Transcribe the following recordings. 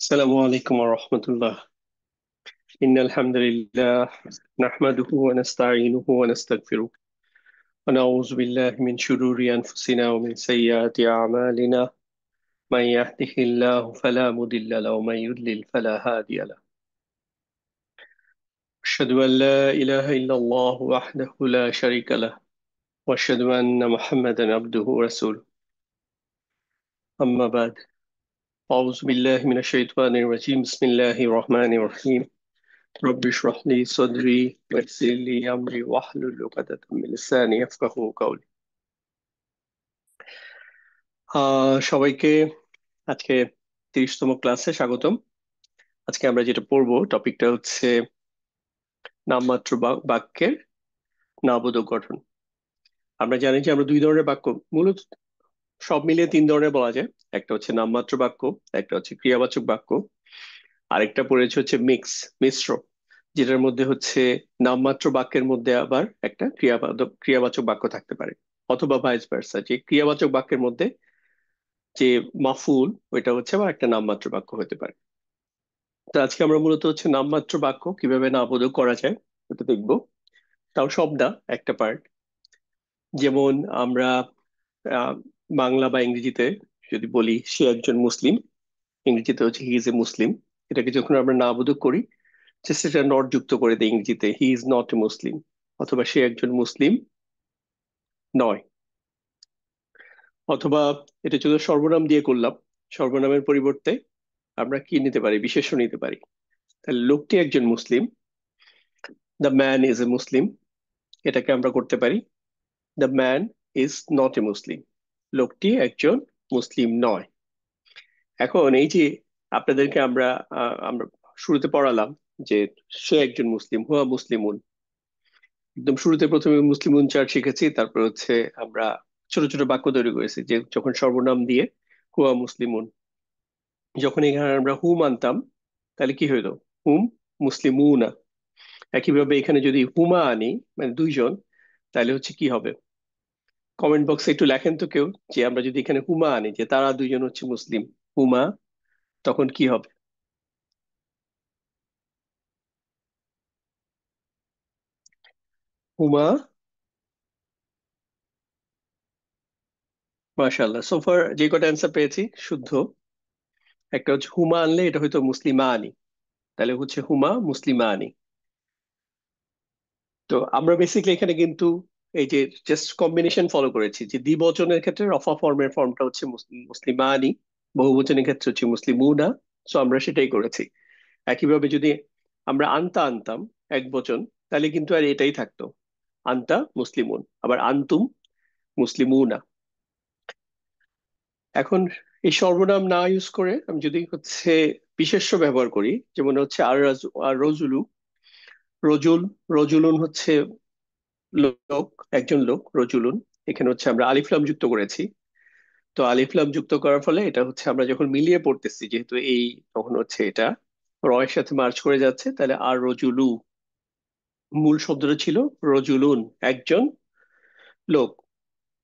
السلام عليكم ورحمة الله. إن الحمد لله نحمده ونستعينه ونستغفره ونعوذ بالله من شرور أنفسنا ومن سيئات أعمالنا. من يهده الله فلا مضل له ومن يضلل فلا هادي له. أشهد أن لا إله إلا الله وحده لا شريك له وأشهد أن محمدا عبده ورسوله. أما بعد، أعوذ بالله من الشيطان الرجيم. بسم الله الرحمن الرحيم. رب اشرح لي صدري ويسر لي أمري واحلل عقدة من لساني يفقهوا قولي. সবাইকে আজকে 30তম ক্লাসে স্বাগতম। আজকে আমরা যেটা পড়বো টপিকটা হচ্ছে নামমাত্র বাক্যের নামবোধক গঠন। আমরা জানি যে আমরা দুই ধরনের বাক্য, মূলত সব মিলিয়ে তিন ধরনের বলা যায়। একটা হচ্ছে নামমাত্র বাক্য, একটা হচ্ছে ক্রিয়াবাচক বাক্য, আরেকটা পড়েছে হচ্ছে মিশ্র, যেটার মধ্যে হচ্ছে নামমাত্র বাক্যের মধ্যে আবার একটা ক্রিয়াবাচক বাক্য থাকতে পারে, অথবা ভাইস ভার্সা, যে ক্রিয়াবাচক বাক্যের মধ্যে যে মাফুল ওইটা হচ্ছে আবার একটা নামমাত্র বাক্য হতে পারে। তো আজকে আমরা মূলত হচ্ছে নামমাত্র বাক্য কিভাবে নামবোধক করা যায় এটা দেখবো। তাও সব না, একটা পার্ট। যেমন আমরা আহ, বাংলা বা ইংরেজিতে যদি বলি সে একজন মুসলিম, ইংরেজিতে হচ্ছে হি ইজ এ মুসলিম। এটাকে যখন আমরা নামবোধক করি, সেটা নট যুক্ত করে দেয় ইংরেজিতে হি ইজ নট এ মুসলিম, অথবা সে একজন মুসলিম নয়। অথবা এটা যদি সর্বনাম দিয়ে করলাম, সর্বনামের পরিবর্তে আমরা কি নিতে পারি, বিশেষ্য নিতে পারি। তাহলে লোকটি একজন মুসলিম, the man is a Muslim, এটাকে আমরা করতে পারি the man is not a Muslim, লোকটি একজন মুসলিম নয়। এখন এই যে আপনাদেরকে আমরা শুরুতে পড়ালাম যে সে একজন মুসলিম, হুয়া মুসলিমুন। একদম শুরুতে প্রথমে মুসলিমুন চার্ট শিখেছি, তারপর হচ্ছে আমরা ছোট ছোট বাক্য তৈরি করেছি, যে যখন সর্বনাম দিয়ে হুয়া মুসলিমুন, যখন এখানে আমরা হুম আনতাম তাহলে কি হইতো, হুম মুসলিমুনা। একইভাবে এখানে যদি হুমা আনি, মানে দুইজন, তাহলে হচ্ছে কি হবে? কমেন্ট বক্সে একটু লেখেন তো কেউ, যে আমরা যদি এখানে হুমা আনি যে তারা দুইজন হচ্ছে মুসলিম, হুমা, তখন কি হবে? হুমা। মাশাআল্লাহ, সোফার যে কটা অ্যান্সার পেয়েছি শুদ্ধ। একটা হচ্ছে হুমা আনলে এটা হয়তো মুসলিমা আনি, তাহলে হচ্ছে হুমা মুসলিমা আনি। তো আমরা বেসিক্যালি এখানে কিন্তু এই যে জাস্ট কম্বিনেশন ফলো করেছি, যে দ্বিবচনের ক্ষেত্রে রফা ফর্মের ফর্মটা হচ্ছে মুসলিমা আনি, বহুবচনের ক্ষেত্রে হচ্ছে মুসলিমুনা। সো আমরা সেটাই করেছি। একইভাবে যদি আমরা আনতা আনতাম এক বচন, তাহলে কিন্তু আর এটাই থাকতো, আনতা মুসলিমুন, আবার আনতুম মুসলিমুনা। এখন এই সর্বনাম না ইউজ করে আমি যদি হচ্ছে বিশেষ্য ব্যবহার করি, যেমন হচ্ছে আর রজুলু, রজুল, রজুলুন হচ্ছে লোক, একজন লোক, রজুলুন। এখানে হচ্ছে আমরা আলিফলাম যুক্ত করেছি। তো আলিফলাম যুক্ত করার ফলে এটা হচ্ছে আমরা যখন মিলিয়ে পড়তেছি, যেহেতু এই, তখন হচ্ছে এটা র এর সাথে মার্চ করে যাচ্ছে, তাহলে আর রজুলু, মূল শব্দটা ছিল রজুলুন, একজন লোক।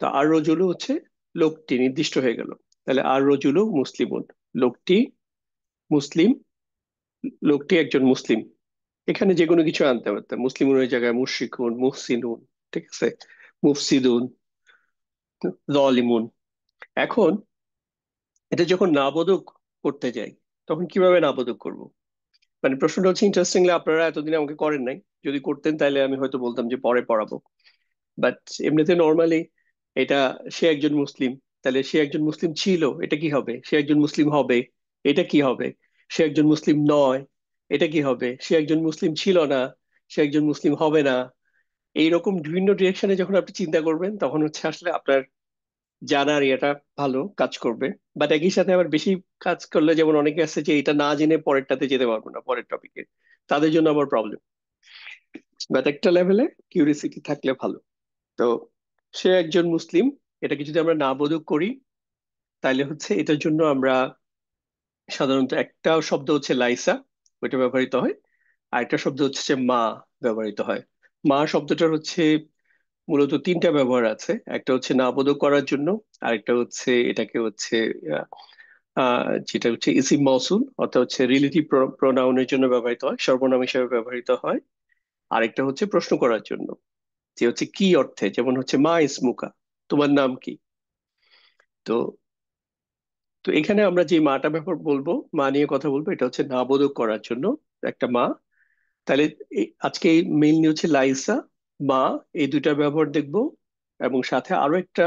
তা আর রজুলু হচ্ছে লোকটি নির্দিষ্ট হয়ে গেল, তাহলে আর রজুলু মুসলিমুন, লোকটি মুসলিম, লোকটি একজন মুসলিম। এখানে যে কোনো কিছু আনতে পারতাম, মুসলিমুনের জায়গায় মুশরিকুন, মুহসিনুন, ঠিক আছে, মুফসিদুন, জালিমুন। এখন এটা যখন নাবোধক করতে যাই, তখন কিভাবে নাবোধক করব? মানে প্রশ্নটা হচ্ছে ইন্টারেস্টিংলি আপনারা এতদিন আমাকে করেন নাই। যদি করতেন তাহলে আমি হয়তো বলতাম যে পরে পড়াবো। বাট এমনিতে নর্মালি এটা সে একজন মুসলিম, তাহলে সে একজন মুসলিম ছিল, এটা কি হবে? সে একজন মুসলিম হবে, এটা কি হবে? সে একজন মুসলিম নয়, এটা কি হবে? সে একজন মুসলিম ছিল না, সে একজন মুসলিম হবে না। এইরকম বিভিন্ন ডিরেকশনে যখন আপনি চিন্তা করবেন, তখন হচ্ছে আসলে আপনার জানার এটা ভালো কাজ করবে। বাট একই সাথে আবার বেশি কাজ করলে, যেমন অনেকে আছে যে এটা না জেনে পরেরটাতে যেতে পারবো না, পরের টপিকে, তাদের জন্য আবার প্রবলেম। বাট একটা লেভেলে কিউরিসিটি থাকলে ভালো। তো সে একজন মুসলিম, এটাকে যদি আমরা না বোধক করি, তাহলে হচ্ছে এটার জন্য আমরা সাধারণত একটা শব্দ হচ্ছে লাইসা, ওইটা ব্যবহৃত হয়। আর একটা শব্দ হচ্ছে যে মা ব্যবহৃত হয়। মা শব্দটার হচ্ছে মূলত তিনটা ব্যবহার আছে। একটা হচ্ছে নাবোধক করার জন্য, আরেকটা হচ্ছে এটাকে হচ্ছে আহ, যেটা হচ্ছে ইসিম মৌসুল অর্থাৎ হচ্ছে রিলেটিভ প্রোনাউনের জন্য ব্যবহৃত হয়, সর্বনাম হিসেবে ব্যবহৃত হয়। আরেকটা হচ্ছে প্রশ্ন করার জন্য, যে হচ্ছে কি অর্থে, যেমন হচ্ছে মা ইসমুকা, তোমার নাম কি। তো তো এখানে আমরা যে মাটা ব্যাপার বলবো, মা নিয়ে কথা বলবো, এটা হচ্ছে নাবোধক করার জন্য একটা মা। তাহলে আজকে মেইনলি হচ্ছে লাইসা, মা, এই দুইটা ব্যবহার দেখবো। এবং সাথে আরো একটা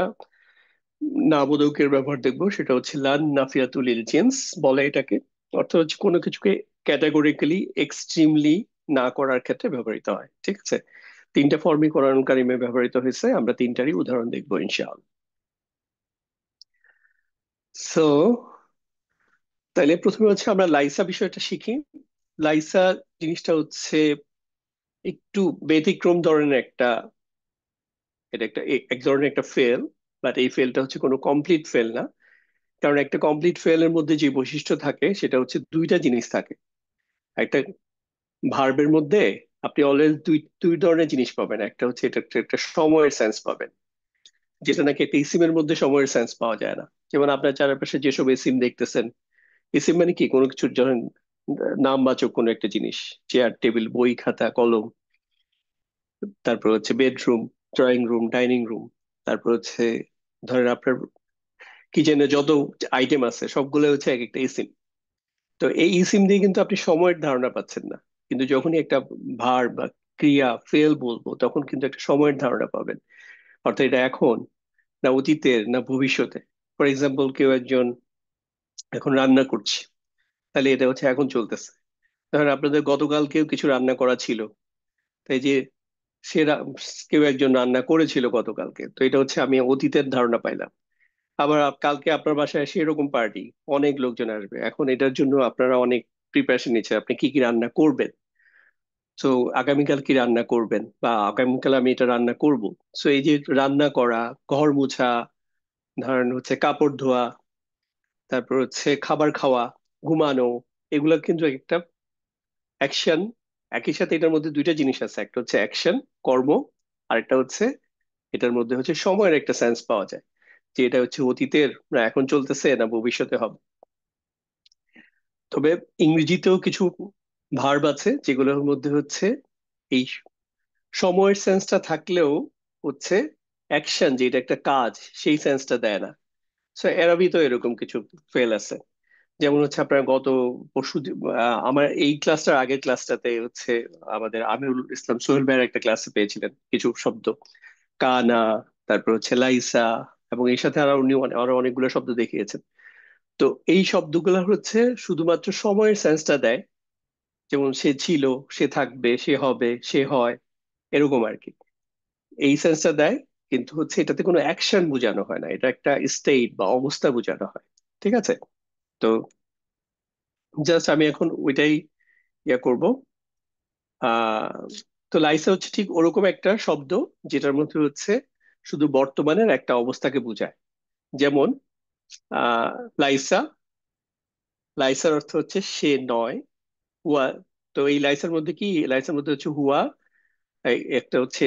নাবোধকের ব্যবহার দেখবো, সেটা হচ্ছে লান নাফিয়াতুল লিল জিন্স বলে এটাকে। অর্থাৎ হচ্ছে কোনো কিছুকে ক্যাটাগরিক্যালি এক্সট্রিমলি না করার ক্ষেত্রে ব্যবহৃত হয়। ঠিক আছে, তিনটা ফর্মই কোরআন কারিমে ব্যবহৃত হয়েছে, আমরা তিনটারই উদাহরণ দেখবো ইনশাআল্লাহ। সো তাহলে প্রথমে হচ্ছে আমরা লাইসা বিষয়টা শিখি। লাইসা জিনিসটা হচ্ছে একটু ব্যতিক্রম ধরনের একটা, এটা একটা এক ধরনের একটা ফেল। বাট এই ফেলটা হচ্ছে কোনো কমপ্লিট ফেল না। কারণ একটা কমপ্লিট ফেলের মধ্যে যে বৈশিষ্ট্য থাকে সেটা হচ্ছে দুইটা জিনিস থাকে। একটা ভার্বের মধ্যে আপনি অলওয়েজ দুই দুই ধরনের জিনিস পাবেন। একটা হচ্ছে এটা একটা একটা সময়ের সেন্স পাবেন, যেটা নাকি একটা ইসিমের মধ্যে সময়ের সেন্স পাওয়া যায় না। যেমন আপনার চারপাশে যেসব ইসিম দেখতেছেন, ইসিম মানে কি, কোনো কিছুর ধরেন নামবাচক কোনো একটা জিনিস, চেয়ার টেবিল বই খাতা কলম, তারপর হচ্ছে bedroom, drawing room, dining room, তারপর হচ্ছে ধরেন আপনার কিচেনে যত আইটেম আছে সবগুলো হচ্ছে এক একটা ইসিম। তো এই ইসিম দিয়ে কিন্তু আপনি সময়ের ধারণা পাচ্ছেন না। কিন্তু যখনই একটা ভার বা ক্রিয়া ফেল বলবো, তখন কিন্তু একটা সময়ের ধারণা পাবেন। অর্থাৎ এটা এখন, না অতীতের, না ভবিষ্যতে। ফর এক্সাম্পল, কেউ একজন এখন রান্না করছে, তাহলে এটা হচ্ছে এখন চলতেছে। ধরেন আপনাদের গতকালকেও কিছু রান্না করা ছিল, তাই যে সে কেউ একজন রান্না করেছিল গতকালকে, তো এটা হচ্ছে আমি অতীতের ধারণা পাইলাম। আবার কালকে আপনার বাসায় এসে এরকম পার্টি, অনেক লোকজন আসবে, এখন এটার জন্য আপনারা অনেক প্রিপারেশন নিচ্ছে, আপনি কি কি রান্না করবেন। তো আগামীকাল কি রান্না করবেন, বা আগামীকাল আমি এটা রান্না করব। সো এই যে রান্না করা, ঘর মোছা, ধরেন হচ্ছে কাপড় ধোয়া, তারপর হচ্ছে খাবার খাওয়া, ঘুমানো, এগুলা কিন্তু একটা অ্যাকশন। একই সাথে এটার মধ্যে দুইটা জিনিস আছে, একটা হচ্ছে অ্যাকশন, কর্ম, আর একটা হচ্ছে এটার মধ্যে হচ্ছে সময়ের একটা সেন্স পাওয়া যায়, যে এটা হচ্ছে অতীতের, না এখন চলতেছে, না ভবিষ্যতে হবে। তবে ইংরেজিতেও কিছু ভার্ব আছে যেগুলোর মধ্যে হচ্ছে এই সময়ের সেন্সটা থাকলেও হচ্ছে অ্যাকশন, যে এটা একটা কাজ, সেই সেন্সটা দেয় না। সো অ্যারাবিতেও এরকম কিছু ফেল আছে। যেমন হচ্ছে আপনার গত পরশু আমার এই ক্লাসটার আগের ক্লাসটাতে হচ্ছে আমাদের আমিরুল ইসলাম সোহেল ভাইয়ের একটা ক্লাসে পেয়েছিলেন কিছু শব্দ, কানা, তারপর হচ্ছে লাইসা, এবং এর সাথে আরো উনি আরো অনেকগুলো শব্দ দেখিয়েছেন। তো এই শব্দগুলো হচ্ছে শুধুমাত্র সময়ের সেন্সটা দেয়। যেমন সে ছিল, সে থাকবে, সে হবে, সে হয়, এরকম আর কি, এই সেন্সটা দেয়। কিন্তু হচ্ছে এটাতে কোনো অ্যাকশন বোঝানো হয় না, এটা একটা স্টেট বা অবস্থা বোঝানো হয়। ঠিক আছে। তো জাস্ট আমি এখন ওইটাই ইয়া করব। আহ তো লাইসা হচ্ছে ঠিক ওরকম একটা শব্দ, যেটার মধ্যে হচ্ছে শুধু বর্তমানের একটা অবস্থাকে বোঝায়। যেমন আহ লাইসা, লাইসার অর্থ হচ্ছে সে নয়, হুয়া। তো এই লাইসার মধ্যে কি, লাইসার মধ্যে হচ্ছে হুয়া, একটা হচ্ছে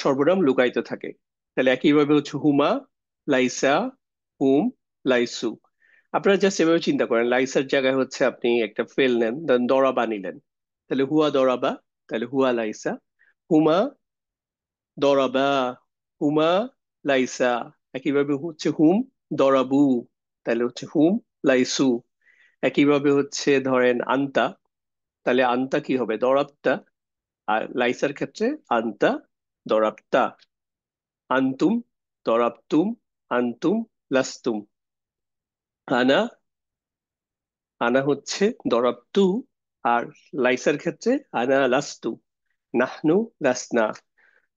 সর্বনাম লুকায়িত থাকে। তাহলে একইভাবে হচ্ছে হুমা, লাইসা, হুম, লাইসু। আপনারা জাস্ট এভাবে চিন্তা করেন, লাইসার জায়গায় হচ্ছে আপনি একটা ফেল নেন, ধরেন দরাবা নিলেন, তাহলে হুয়া দরাবা, তাহলে হুয়া লাইসা। হুমা দরাবা, হুমা লাইসা। একইভাবে হচ্ছে হুম দরাবু, তাহলে হচ্ছে হুম লাইসু। একইভাবে হচ্ছে ধরেন আন্তা, তাহলে আন্তা কি হবে, দরাবতা। আর লাইসার ক্ষেত্রে আন্তা দরাবতা। আন্তুম দরাবতুম, আন্তুম লাস্তুম। আনা, আনা হচ্ছে দরাবতু। আর লাইসার ক্ষেত্রে আনা লাস্তু, নাহনু লাসনা।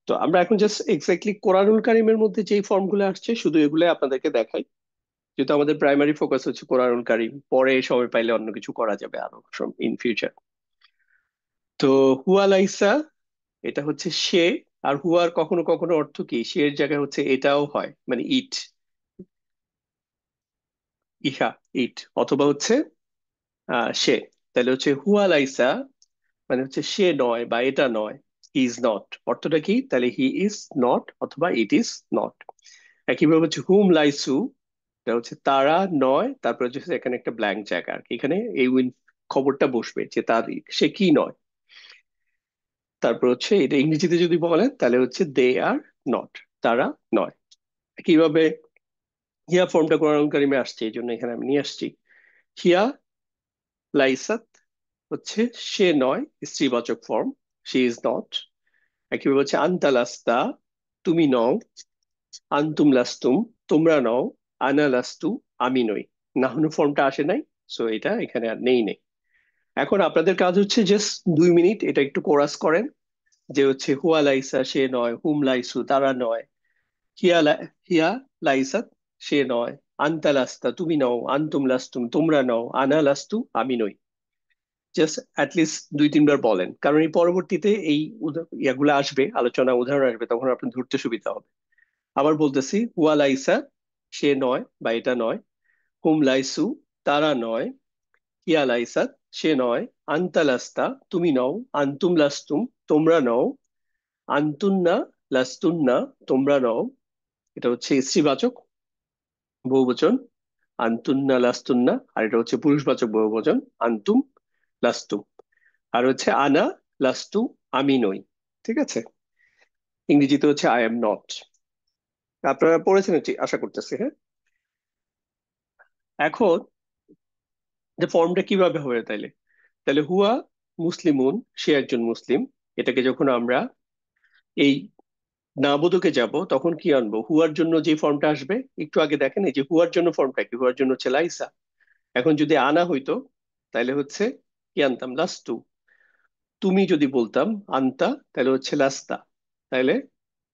তো আমরা এখন জাস্ট এক্স্যাক্টলি কোরআনুল কারিমের মধ্যে যেই ফর্মগুলো আসছে শুধু এগুলো আপনাদেরকে দেখাই, যেহেতু আমাদের প্রাইমারি ফোকাস হচ্ছে কোরআনুল কারিম, পরে সময় পাইলে অন্য কিছু করা যাবে আরো ইন ফিউচার। তো হুয়া লাইসা, এটা হচ্ছে সে। আর হুয়ার কখনো কখনো অর্থ কি, সে এর জায়গায় হচ্ছে এটাও হয়, মানে ইট, ইহা, ইট, অথবা হচ্ছে সে। তাহলে হচ্ছে হুয়া লাইসা মানে হচ্ছে সে নয় বা এটা নয়। হি ইজ নট অর্থটা কি? তাহলে হি ইজ নট অথবা ইট ইজ নট। একইভাবে হচ্ছে হুম লাইসু, এটা হচ্ছে তারা নয়, তারপরে হচ্ছে এখানে একটা ব্ল্যাঙ্ক জায়গা আর কি, এখানে এই উইন খবরটা বসবে যে তার, সে কি নয়। তারপর হচ্ছে এটা ইংরেজিতে যদি বলেন তাহলে হচ্ছে দে আর নট, তারা নয়। কিভাবে হিয়া ফর্মটা কোরআন কারিমে আসছে, এই জন্য এখানে আমি নিয়ে আসছি। হিয়া লাইসাত হচ্ছে সে নয়, স্ত্রীবাচক ফর্ম, শি ইজ নট। একইভাবে হচ্ছে আনতা লাস্তা, তুমি নও। আনতুম লাস্তুম, তোমরা নও। আনা লাস্তু, আমি নই। নাহনু ফর্মটা আসে নাই, সো এটা এখানে আর নেই। এখন আপনাদের কাজ হচ্ছে জাস্ট 2 মিনিট এটা একটু কোরাস করেন, যে হচ্ছে হুয়া লাইসা সে নয়, হুম লাইসু তারা নয়, হিয়া লাইসাত সে নয়, আনতা লাস্তা তুমি নও, আনতুম লাস্তুম তোমরা নও, আনা লাস্তু আমি নই। জাস্ট অ্যাটলিস্ট 2-3 বার বলেন, কারণ এই পরবর্তীতে এই ইয়াগুলো আসবে, আলোচনা উদাহরণ আসবে, তখন আপনার ধরতে সুবিধা হবে। আবার বলতেছি, হুয়া লাইসা সে নয় বা এটা নয়, হুম লাইসু তারা নয়, হিয়া লাইসাত সে নয়, আনতা লাস্তা তুমি নও, আনতুম লাস্তুম তোমরা নও, আনতুন্না লাস্তুন্না তোমরা নও। এটা হচ্ছে স্ত্রীবাচক বহুবচন, আনতুন্না লাস্তুন্না। আর এটা হচ্ছে পুরুষবাচক বহুবচন, আনতুম লাস্তুম। আর হচ্ছে আনা লাস্তু, আমি নই। ঠিক আছে? ইংরেজিতে হচ্ছে আই এম নট। আপনারা পড়েছেন এটি আশা করতেছি, হ্যাঁ। এখন যে ফর্মটা কিভাবে হবে তাইলে, তাহলে হুয়া মুসলিমুন, সে একজন মুসলিম, এটাকে যখন আমরা এই না বোধকে যাব তখন কি আনবো? হুয়ার জন্য যে ফর্মটা আসবে, একটু আগে দেখেন এই যে হুয়ার জন্য ফর্মটা কি, হুয়ার জন্য হচ্ছে লাইসা। এখন যদি আনা হইতো তাহলে হচ্ছে কি আনতাম? লাস্তু। তুমি যদি বলতাম আনতা, তাহলে হচ্ছে লাস্তা। তাহলে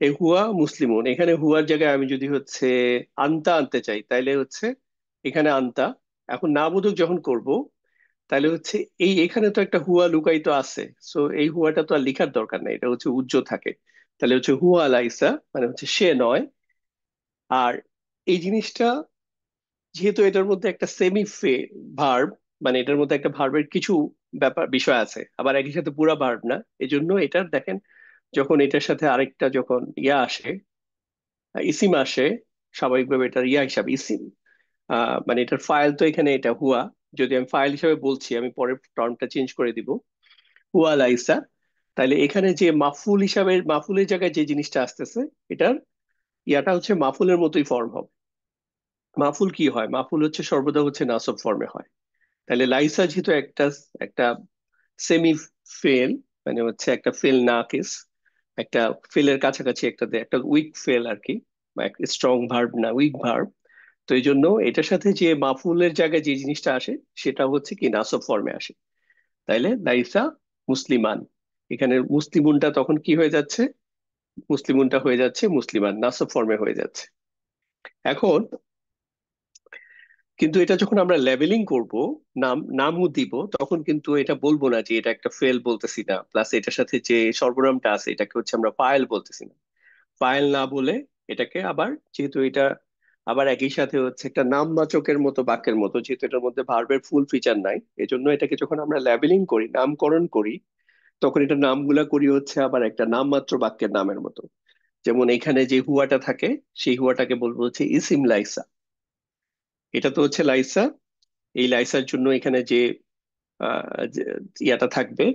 এই হুয়া মুসলিমুন, এখানে হুয়ার জায়গায় আমি যদি হচ্ছে আনতা আনতে চাই, তাইলে হচ্ছে এখানে আনতা। এখন না বোধক যখন করব, তাহলে হচ্ছে এই এখানে তো একটা হুয়া লুকায়িত আছে, সো এই হুয়াটা তো আর লিখার দরকার নেই, এটা হচ্ছে উজ্জ্ব থাকে। তাহলে হচ্ছে হুয়া লাইসা মানে হচ্ছে সে নয়। আর এই জিনিসটা, যেহেতু এটার মধ্যে একটা সেমি ভার্ব, মানে এটার মধ্যে একটা ভার্বের কিছু ব্যাপার বিষয় আছে, আবার একই সাথে পুরা ভার্ব না, এজন্য এটার দেখেন যখন এটার সাথে আরেকটা যখন ইয়া আসে, ইসিম আসে, স্বাভাবিকভাবে এটার ইয়া হিসাবে ইসিম, মানে এটার ফাইল তো এখানে এটা হুয়া, যদি আমি ফাইল হিসাবে বলছি, আমি পরে টার্মটা চেঞ্জ করে দিব, হুয়া লাইসা। তাহলে এখানে যে মাফুল হিসাবে, মাফুলের জায়গায় যে জিনিসটা আসতেছে, এটার ইয়াটা হচ্ছে মাফুলের মতোই ফর্ম হবে। মাফুল কি হয়? মাফুল হচ্ছে সর্বদা হচ্ছে নাসব ফর্মে হয়। তাহলে লাইসা যেহেতু একটা একটা সেমি ফেল, মানে হচ্ছে একটা ফেল নাকিস, একটা ফেলের কাছাকাছি একটা একটা উইক ফেল আর কি, বা একটা স্ট্রং ভার্ব না, উইক ভার্ব। তো এই জন্য এটার সাথে যে মাফুলের জায়গায় যে জিনিসটা আসে, সেটা হচ্ছে কি নাসব ফর্মে আসে। তাইলে লাইসা মুসলিমান, এখানে মুসলিমুনটা তখন কি হয়ে যাচ্ছে? মুসলিমুনটা হয়ে যাচ্ছে মুসলিমান, নাসব ফর্মে হয়ে যাচ্ছে। এখন কিন্তু এটা যখন আমরা লেবেলিং করব, নামও দিব, তখন কিন্তু এটা বলবো না যে এটা একটা ফেল বলতেছি না, প্লাস এটার সাথে যে সর্বনামটা আছে এটাকে হচ্ছে আমরা ফাইল বলতেছি না। ফাইল না বলে এটাকে আবার, যেহেতু এটা আবার একই সাথে হচ্ছে একটা নামবাচকের মতো বাক্যের মতো, যেহেতু এটার মধ্যে ভার্বের ফুল ফিচার নাই, এজন্য এটাকে যখন আমরা লেবেলিং করি, নামকরণ করি, তখন এটা নামগুলা করি হচ্ছে আবার একটা নামমাত্র বাক্যের নামের মতো। যেমন এখানে যে হুয়াটা থাকে, সেই হুয়াটাকে বলবো হচ্ছে ইসিম লাইসা। এটা তো হচ্ছে লাইসা, এই লাইসার জন্য এখানে যে যে ইয়াটা থাকবে,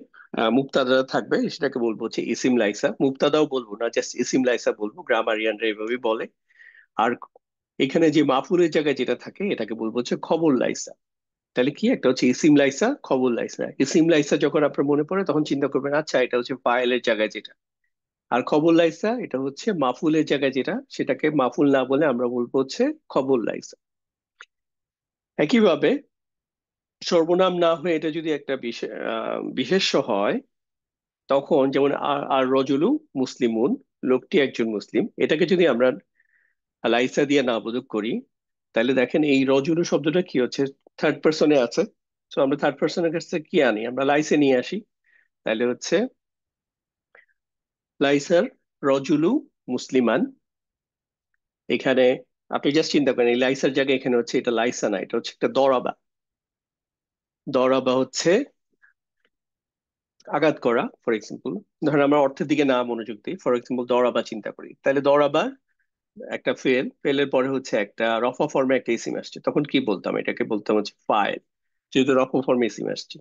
মুক্তাদা থাকবে, সেটাকে বলবো হচ্ছে ইসিম লাইসা। মুক্তাদাও বলবো না, জাস্ট ইসিম লাইসা বলবো, গ্রামারিয়ানরা এভাবেই বলে। আর এখানে যে মাফুলের জায়গায় যেটা থাকে, এটাকে বলবো হচ্ছে খবর লাইসা। তাহলে কি, একটা হচ্ছে ইসিম লাইসা, খবর লাইসা। ইসিম লাইসা যখন আপনার মনে পড়ে তখন চিন্তা করবেন, আচ্ছা এটা হচ্ছে ফাইলের জায়গায় যেটা। আর খবর লাইসা এটা হচ্ছে মাফুলের জায়গায় যেটা, সেটাকে মাফুল না বলে আমরা বলবো হচ্ছে খবর লাইসা। একইভাবে সর্বনাম না হয়ে এটা যদি একটা বিশেষ্য হয়, তখন যেমন আর আর রজুলু মুসলিমুন, লোকটি একজন মুসলিম, এটাকে যদি আমরা লাইসা দিয়ে না বোধক করি, তাহলে দেখেন এই রজুলু শব্দটা কি হচ্ছে, থার্ড পার্সনে আছে। তো আমরা থার্ড পার্সনের কাছে কি আনি? আমরা লাইসে নিয়ে আসি। তাহলে হচ্ছে লাইসার রজুলু মুসলিমান। এখানে আপনি জাস্ট চিন্তা করেন, এই লাইসার জায়গায় এখানে হচ্ছে এটা লাইসা না, এটা হচ্ছে একটা দরাবা। দরাবা হচ্ছে আঘাত করা, ফর এক্সাম্পল, ধরেন আমরা অর্থের দিকে না মনোযোগ দিই, ফর এক্সাম্পল দরাবা চিন্তা করি, তাহলে দরাবার একটা ফেলের পরে হচ্ছে একটা রফা ফর্মে একটা ইসিম আসছে, তখন কি বলতাম? এটাকে বলতাম হচ্ছে ফাইল, যেহেতু রফা ফর্মে ইসিম আসছে।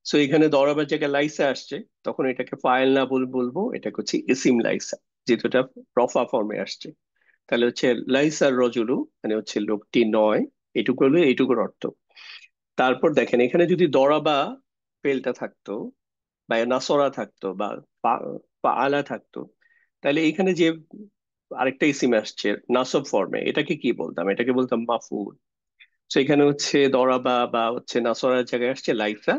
সো এখানে দরাবার জায়গায় লাইসা আসছে, তখন এটাকে ফাইল না বলবো, এটাকে হচ্ছে ইসিম লাইসা, যেহেতু এটা রফা ফর্মে আসছে। তাহলে হচ্ছে লাইসার রজুলু, মানে হচ্ছে লোকটি নয়, এটুকু হলো এইটুকুর অর্থ। তারপর দেখেন এখানে যদি দরাবা ফেলটা থাকতো, বা নাসরা থাকতো, বা আলা থাকতো, তাহলে এখানে যে আরেকটা ইসিম আসছে নাসব ফর্মে, এটাকে কি বলতাম? এটাকে বলতাম মাফুল। তো এখানে হচ্ছে দরাবা বা হচ্ছে নাসরার জায়গায় আসছে লাইসা,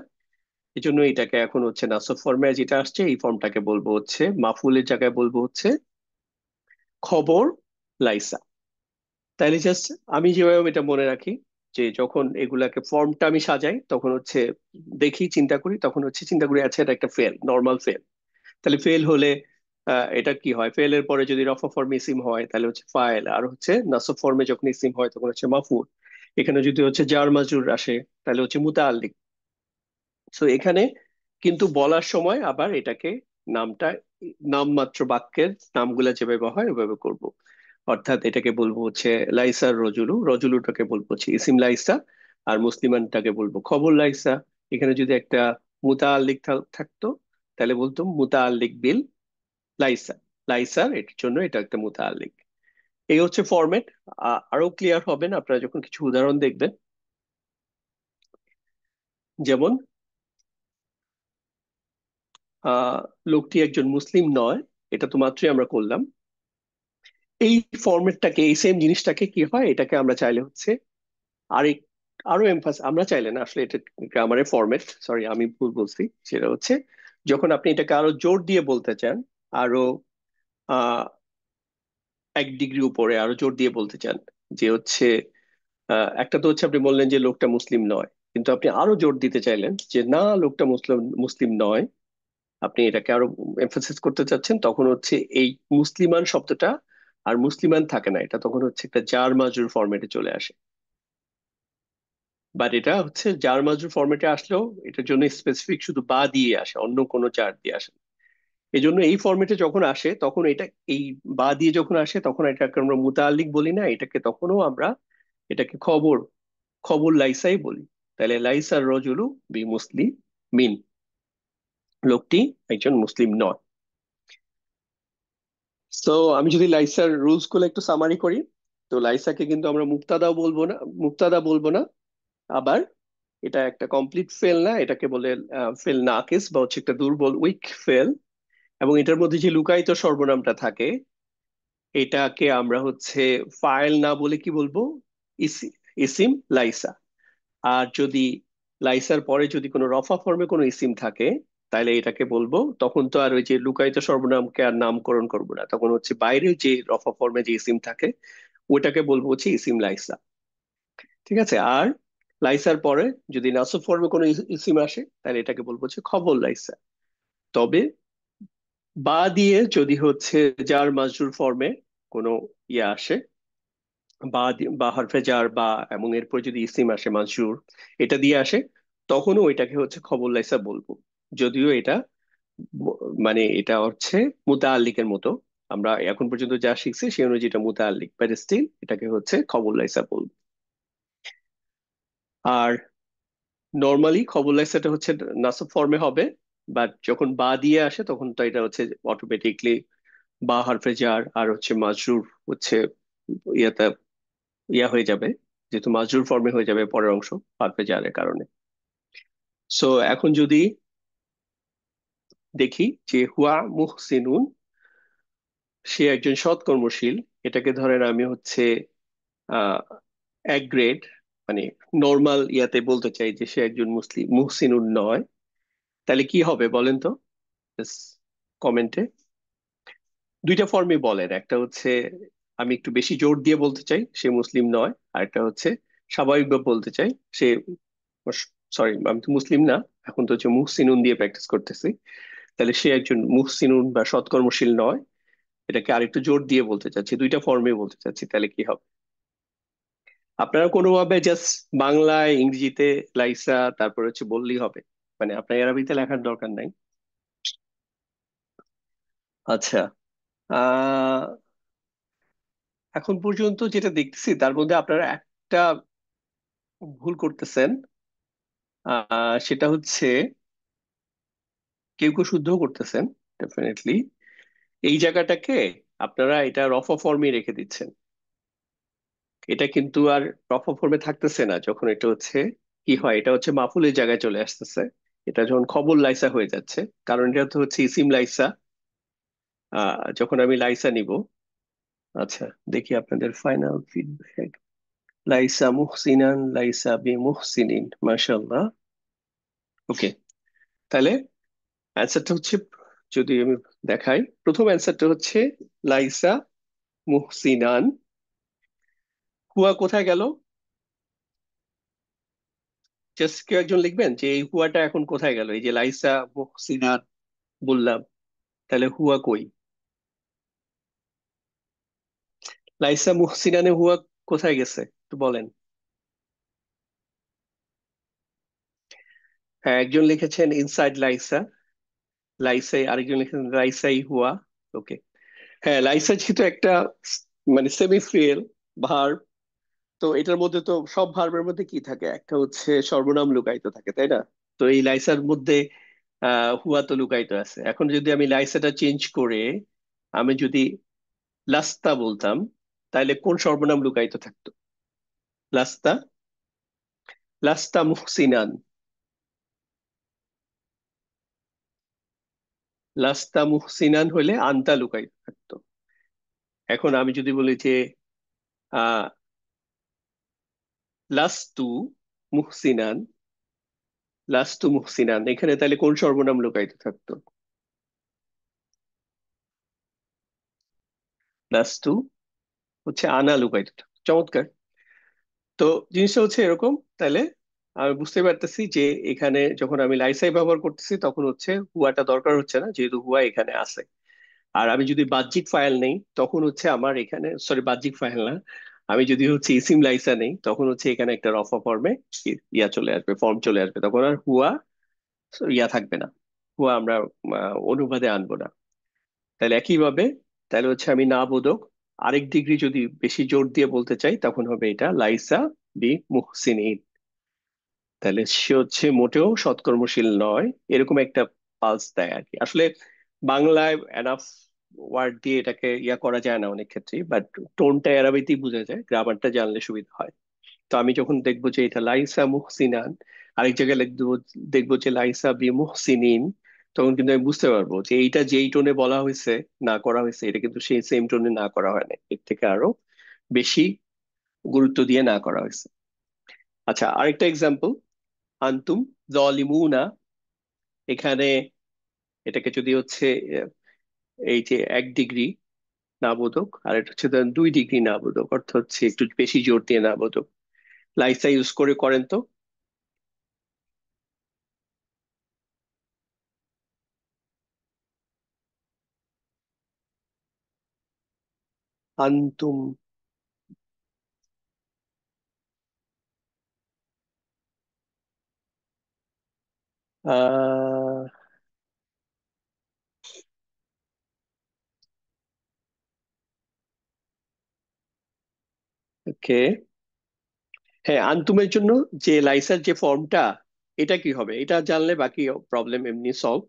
এই জন্য এটাকে এখন হচ্ছে নাসব ফর্মে যেটা আসছে এই ফর্মটাকে বলবো হচ্ছে মাফুলের জায়গায় বলবো হচ্ছে খবর লাইসা। তাইলে জাস্ট আমি যেভাবে এটা মনে রাখি, যে যখন এগুলাকে ফর্মটা আমি সাজাই তখন হচ্ছে দেখি, চিন্তা করি, তখন হচ্ছে চিন্তা করি আচ্ছা এটা একটা ফেল, নর্মাল ফেল। তাহলে ফেল হলে এটা কি হয়? ফেলের পরে যদি রফা ফর্মে ইসিম হয় তাহলে হচ্ছে ফাইল, আর হচ্ছে নাসব ফর্মে যখন ইসিম হয় তখন হচ্ছে মাফুল। এখানে যদি হচ্ছে জার মাজরুর আসে তাহলে হচ্ছে মুতাআল্লিক। সো এখানে কিন্তু বলার সময় আবার এটাকে নামটা নামমাত্র বাক্যের নামগুলা যেভাবে হয় ওইভাবে করব। অর্থাৎ এটাকে বলবো হচ্ছে লাইসার রজুলু, রজুলুটাকে বলবো হচ্ছে ইসিম লাইসা, আর মুসলিমানটাকে বলবো খবর লাইসা। এখানে যদি একটা মুতাআল্লিক থাকতো তাহলে বলতাম মুতাআল্লিক বিল লাইসা, লাইসার এটার জন্য এটা একটা মুতাআল্লিক। এই হচ্ছে ফরম্যাট। আরো ক্লিয়ার হবেন আপনারা যখন কিছু উদাহরণ দেখবেন। যেমন আহ লোকটি একজন মুসলিম নয়, এটা তো মাত্রই আমরা করলাম। এই ফরম্যাটটাকে, এই সেম জিনিসটাকে কি হয়, এটাকে আমরা চাইলে হচ্ছে আরেক আরো আমরা চাইলে না, আসলে এটা গ্রামারের ফরম্যাট, সরি আমি ভুল বলছি। সেটা হচ্ছে যখন আপনি এটাকে আরো জোর দিয়ে বলতে চান, আরো আহ 1 ডিগ্রি উপরে আরো জোর দিয়ে বলতে চান, যে হচ্ছে একটা তো হচ্ছে আপনি বললেন যে লোকটা মুসলিম নয়, কিন্তু আপনি আরো জোর দিতে চাইলেন যে না, লোকটা মুসলিম মুসলিম নয়, আপনি এটাকে আরো এমফাসিস করতে চাচ্ছেন, তখন হচ্ছে এই মুসলিমান শব্দটা আর মুসলিমান থাকে না, এটা তখন হচ্ছে একটা জার মাজরুর ফরম্যাটে চলে আসে। বাট এটা হচ্ছে জার মাজরুর ফরম্যাটে আসলেও এটার জন্য স্পেসিফিক শুধু বা দিয়ে আসে, অন্য কোনো জার দিয়ে আসে না। এই জন্য এই ফরম্যাটে যখন আসে তখন এটা, এই বা দিয়ে যখন আসে তখন এটাকে আমরা মুতাআল্লিক বলি না, এটাকে তখনও আমরা এটাকে খবর, খবর লাইসাই বলি। তাহলে লাইসার রজুলু বি মুসলিম মিন, লোকটি একজন মুসলিম নয়। তো আমি যদি লাইসার রুলস গুলো একটু সামারি করি, তো লাইসাকে কিন্তু আমরা মুক্তাদাও বলবো না, মুক্তাদা বলবো না। আবার এটা একটা কমপ্লিট ফেল না, এটাকে বলে ফেল নাকিস, বা হচ্ছে একটা দুর্বল উইক ফেল। এবং এটার মধ্যে যে লুকায়িত সর্বনামটা থাকে, এটাকে আমরা হচ্ছে ফাইল না বলে কি বলবো? ইসি, ইসিম লাইসা। আর যদি লাইসার পরে যদি কোনো রফা ফর্মে কোনো ইসিম থাকে, তাহলে এটাকে বলবো, তখন তো আর ওই যে লুকায়িত সর্বনামকে আর নামকরণ করবো না, তখন হচ্ছে বাইরে যে রফা ফর্মে যে ইসিম থাকে ওটাকে বলবো হচ্ছে ইসিম লাইসা। ঠিক আছে? আর লাইসার পরে যদি নাসব ফর্মে কোনো ইসিম আসে তাহলে এটাকে বলবো হচ্ছে খবর লাইসা। তবে বা দিয়ে যদি হচ্ছে জার মাজরুর ফর্মে কোনো ইয়ে আসে, বা হরফে জার বা, এবং এরপর যদি ইসিম আসে মাজরুর, এটা দিয়ে আসে, তখনও এটাকে হচ্ছে খবর লাইসা বলবো। যদিও এটা ম- মানে এটা হচ্ছে মুতাআল্লিকের মতো, আমরা এখন পর্যন্ত যা শিখছি সে অনুযায়ী এটা মুতাআল্লিক, বাট স্টিল এটাকে হচ্ছে খবর লাইসা বলবো। আর নর্মালি খবর লাইসাটা হচ্ছে নাসব ফর্মে হবে, বাট যখন বা দিয়ে আসে তখন তো এটা হচ্ছে অটোমেটিকলি বা হরফে জার আর হচ্ছে মাজরুর হচ্ছে ইয়াতে ইয়া হয়ে যাবে, যেহেতু মাজরুর ফর্মে হয়ে যাবে পরের অংশ হরফে জারের কারণে। সো এখন যদি দেখি যে হুয়া মুহসিনুন, সে একজন সৎকর্মশীল, এটাকে ধরেন আমি হচ্ছে আহ 1 গ্রেড, মানে নর্মাল ইয়াতে বলতে চাই যে সে একজন মুসলিম মুহসিনুন নয়, তাহলে কি হবে বলেন তো? কমেন্টে দুইটা ফর্মে বলেন, একটা হচ্ছে আমি একটু বেশি জোর দিয়ে বলতে চাই সে মুসলিম নয়, আর একটা হচ্ছে স্বাভাবিকভাবে বলতে চাই সে, সরি আমি তো মুসলিম না, এখন তো হচ্ছে মুহসিনুন দিয়ে প্র্যাকটিস করতেছি। তাহলে সে একজন মুহসিনুন বা সৎকর্মশীল নয়, এটাকে আরেকটু জোর দিয়ে বলতে চাচ্ছি, দুইটা ফর্মে বলতে চাচ্ছি, তাহলে কি হবে? আপনারা কোনোভাবে জাস্ট বাংলায় ইংরেজিতে লাইসা তারপর হচ্ছে বললেই হবে, মানে আপনার আরবিতে লেখার দরকার নাই। আচ্ছা। আহ এখন পর্যন্ত যেটা দেখতেছি তার মধ্যে আপনারা একটা ভুল করতেছেন। সেটা হচ্ছে কেউ কেউ শুদ্ধ করতেছেন ডেফিনেটলি। এই জায়গাটাকে আপনারা এটা রফা ফর্মে রেখে দিচ্ছেন। এটা কিন্তু আর রফা ফর্মে থাকতেছে না, যখন এটা হচ্ছে কি হয়, এটা হচ্ছে মাফুলের জায়গায় চলে আসতেছে। এটা যখন খবর লাইসা হয়ে যাচ্ছে, কারণ এটা তো হচ্ছে ইসিম লাইসা। যখন আমি লাইসা নিব। আচ্ছা, দেখি আপনাদের ফাইনাল ফিডব্যাক। লাইসা মুহসিনান, লাইসা বি মুহসিনিন, মাশাআল্লাহ। ওকে, তাহলে অ্যান্সারটা হচ্ছে, যদি আমি দেখাই, প্রথম অ্যান্সারটা হচ্ছে লাইসা মুহসিনান। হুয়া কোথায় গেল? জাস্ট কেউ একজন লিখবেন যে এই হুয়াটা এখন কোথায় গেল, এই যে লাইসা মুহসিনান বললাম, তাহলে হুয়া কই? লাইসা মুহসিনানে হুয়া কোথায় গেছে একটু বলেন। হ্যাঁ, একজন লিখেছেন ইনসাইড লাইসা। লাইসাই, আরেকজন লিখেছেন লাইসাই হুয়া। ওকে। হ্যাঁ, লাইসা যেহেতু একটা মানে সেমি ফ্রিয়েল ভার্ব, তো এটার মধ্যে তো সব ভার্বের মধ্যে কি থাকে, একটা হচ্ছে সর্বনাম লুকায়িত থাকে, তাই না? তো এই লাইসার মধ্যে হুয়া তো লুকায়িত আছে। এখন যদি আমি লাইসাটা চেঞ্জ করে আমি যদি লাস্তা বলতাম, তাহলে কোন সর্বনাম লুকায়িত থাকতো? লাস্তা, লাস্তা মুহসিনান। লাস্তা মুহসিনান হলে আনতা লুকায়িত থাকতো। এখন আমি যদি বলি যে আহ লাস্তু মুহসিনান, লাস্তু মুহসিনান, এখানে তাহলে কোন সর্বনাম লুকায়িত থাকতো? লাস্তু হচ্ছে আনা লুকায়িত থাকতো। চমৎকার। তো জিনিসটা হচ্ছে এরকম। তাহলে আমি বুঝতে পারতেছি যে এখানে যখন আমি লাইসাই ব্যবহার করতেছি তখন হচ্ছে হুয়াটা দরকার হচ্ছে না, যেহেতু হুয়া এখানে আছে। আর আমি যদি বাহ্যিক ফাইল নেই তখন হচ্ছে আমার এখানে, সরি বাহ্যিক ফাইল না, আমি যদি হচ্ছে ইসিম লাইসা নেই তখন হচ্ছে এখানে একটা রফা ফর্মে ইয়া চলে আসবে, ফর্ম চলে আসবে, তখন আর হুয়া ইয়া থাকবে না। হুয়া আমরা অনুবাদে আনবো না। তাহলে একইভাবে, তাহলে হচ্ছে আমি না বোধক আরেক ডিগ্রি যদি বেশি জোর দিয়ে বলতে চাই তখন হবে এটা লাইসা বি মুহসিনিন। তাহলে সে হচ্ছে মোটেও সৎকর্মশীল নয়, এরকম একটা পালস দেয় আর কি। আসলে বাংলায় এনাফ ওয়ার্ড দিয়ে এটাকে ইয়া করা যায় না অনেক ক্ষেত্রেই, বাট টোনটা এরাবিতেই বোঝা যায়, গ্রামারটা জানলে সুবিধা হয়। তো আমি যখন দেখবো যে এটা লাইসা মুহসিনান, আরেক জায়গায় লিখবো, দেখবো যে লাইসা বি মুহসিনিন, তখন কিন্তু আমি বুঝতে পারবো যে এইটা যেই টোনে বলা হয়েছে, না করা হয়েছে, এটা কিন্তু সেই সেম টোনে না করা হয় না, এর থেকে আরো বেশি গুরুত্ব দিয়ে না করা হয়েছে। আচ্ছা, আরেকটা এক্সাম্পল। আন্তুম জলিমুনা, এখানে এটাকে যদি হচ্ছে আহ, এই যে 1 ডিগ্রি না বোধক, আর এটা হচ্ছে ধরেন 2 ডিগ্রি না বোধক, অর্থাৎ হচ্ছে একটু বেশি জোর দিয়ে না বোধক, লাইসা ইউজ করে করেন তো। আন্তুম। আহ ওকে। হ্যাঁ, আন্তুমের জন্য যে লাইসার যে ফর্মটা, এটা কি হবে, এটা জানলে বাকি প্রবলেম এমনি সলভ।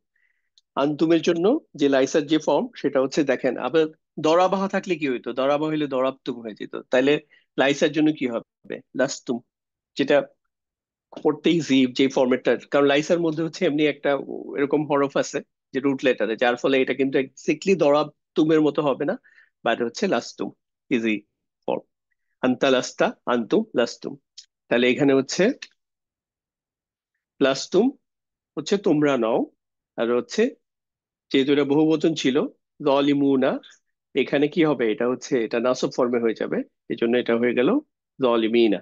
আন্তুমের জন্য যে লাইসার যে ফর্ম সেটা হচ্ছে, দেখেন আবার দরাবাহা থাকলে কি হইতো, দরাবা হইলে দরাবতুম হয়ে যেত, তাইলে লাইসার জন্য কি হবে, লাস্তুম। যেটা পড়তে ইজি যে ফরম্যাটটা, কারণ লাইসার মধ্যে হচ্ছে এমনি একটা এরকম হরফ আছে যে রুট লেটারে, যার ফলে এটা কিন্তু এক্স্যাক্টলি দরাবতুমের মতো হবে না, বাট হচ্ছে লাস্তুম, ইজি ফর্ম। আন্তা লাস্তা, আন্তুম লাস্তুম। তাহলে এখানে হচ্ছে লাস্তুম হচ্ছে তোমরা নও, আর হচ্ছে যেহেতু এটা বহুবচন ছিল, জলিমুনা, এখানে কি হবে, এটা হচ্ছে এটা নাসব ফর্মে হয়ে যাবে, এই জন্য এটা হয়ে গেল জলিমিনা।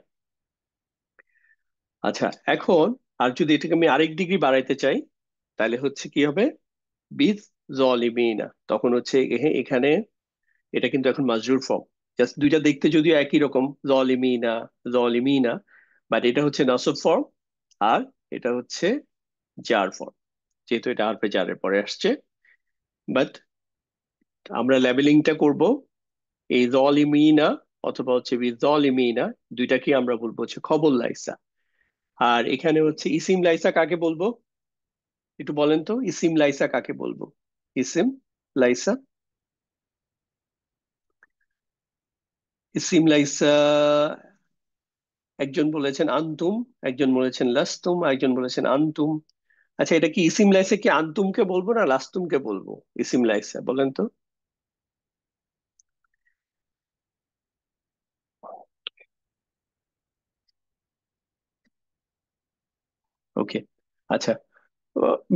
আচ্ছা, এখন আর যদি এটাকে আমি আরেক ডিগ্রি বাড়াইতে চাই, তাহলে হচ্ছে কি হবে, বিজ জলিমিনা, তখন হচ্ছে এখানে এটা কিন্তু এখন মাজরুর ফর্ম। জাস্ট দুইটা দেখতে যদিও একই রকম, জলিমিনা, জলিমিনা, বাট এটা হচ্ছে নাসব ফর্ম, আর এটা হচ্ছে জার ফর্ম, যেহেতু এটা আরফে জারের পরে আসছে। বাট আমরা লেবেলিংটা করব এই জলিমিনা অথবা হচ্ছে বি জলিমিনা, দুইটাকে আমরা বলবো হচ্ছে খবর লাইসা। আর এখানে হচ্ছে ইসিম লাইসা কাকে বলবো, একটু বলেন তো, ইসিম লাইসা কাকে বলবো? ইসিম লাইসা, ইসিম লাইসা, একজন বলেছেন আন্তুম, একজন বলেছেন লাস্তুম, একজন বলেছেন আন্তুম। আচ্ছা, এটা কি ইসিম লাইসা কি আন্তুমকে বলবো না লাস্তুমকে বলবো? ইসিম লাইসা বলেন তো। ওকে, আচ্ছা,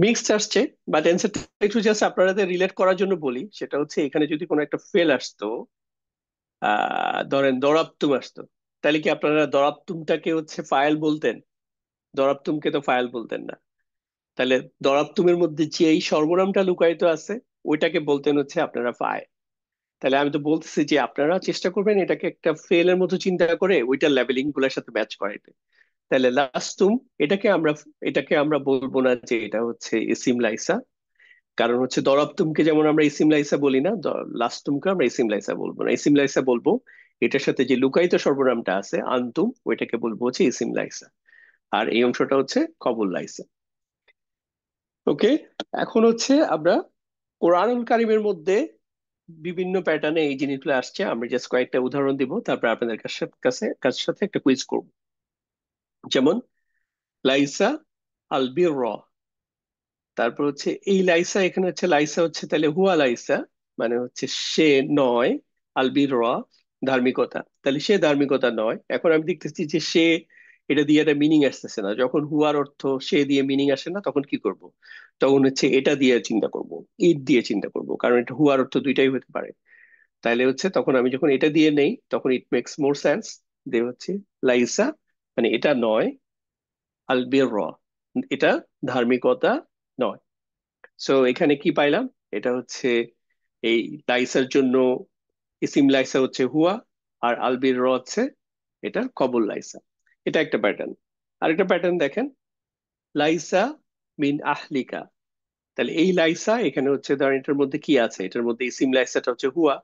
মিক্সড আসছে, বাট অ্যান্সারটা একটু জাস্ট আপনাদের রিলেট করার জন্য বলি। সেটা হচ্ছে এখানে যদি কোনো একটা ফেল আসতো, ধরেন দরাবতুম আসতো, তাহলে কি আপনারা দরাবতুমটাকে হচ্ছে ফাইল বলতেন? দরাবতুমকে তো ফাইল বলতেন না। তাহলে দরাবতুমের মধ্যে যে এই সর্বনামটা লুকায়িত আছে, ওইটাকে বলতেন হচ্ছে আপনারা ফাইল। তাহলে আমি তো বলতেছি যে আপনারা চেষ্টা করবেন এটাকে একটা ফেলের মতো চিন্তা করে ওইটার লেবেলিং গুলোর সাথে ম্যাচ করাইতে। তাহলে লাস্তুম, এটাকে আমরা বলবো না যে এটা হচ্ছে ইসিম লাইসা। কারণ হচ্ছে দরাবতুমকে যেমন আমরা ইসিম লাইসা বলি না, লাস্তুমকে আমরা ইসিম লাইসা বলবো না। ইসিম লাইসা বলবো এটার সাথে যে লুকায়িত সর্বনামটা আছে আন্তুম, ওইটাকে বলবো হচ্ছে ইসিম লাইসা। আর এই অংশটা হচ্ছে খবর লাইসা। ওকে, এখন হচ্ছে আমরা কোরআনুল কারিমের মধ্যে বিভিন্ন প্যাটার্নে এই জিনিসগুলো আসছে। আমরা জাস্ট কয়েকটা উদাহরণ দিব, তারপর আপনাদের কাছে একটা কুইজ করব। যেমন লাইসা আল বির, তারপর হচ্ছে এই লাইসা, এখানে হচ্ছে লাইসা হচ্ছে তাহলে হুয়া লাইসা, মানে হচ্ছে সে নয়। আলবির র, ধার্মিকতা, তাহলে সে ধার্মিকতা নয়। এখন আমি দেখতেছি যে সে, এটা দিয়ে একটা মিনিং আসতেছে না। যখন হুয়ার অর্থ সে দিয়ে মিনিং আসে না, তখন কি করব? তখন হচ্ছে এটা দিয়ে চিন্তা করব, ইট দিয়ে চিন্তা করব, কারণ এটা হুয়ার অর্থ দুইটাই হতে পারে। তাইলে হচ্ছে তখন আমি যখন এটা দিয়ে নেই, তখন ইট মেক্স মোর সেন্স। দিয়ে হচ্ছে লাইসা মানে এটা নয়, আলবির র এটা ধার্মিকতা নয়। সো এখানে কি পাইলাম? এটা হচ্ছে এই লাইসার জন্য ইসিম লাইসা হচ্ছে হুয়া, আর আলবির র হচ্ছে এটা কবুল লাইসা। এটা একটা প্যাটার্ন। আরেকটা প্যাটার্ন দেখেন, লাইসা মিন আহলিকা। তাহলে এই লাইসা এখানে হচ্ছে ধরেন এটার মধ্যে কি আছে, এটার মধ্যে ইসিম লাইসাটা হচ্ছে হুয়া।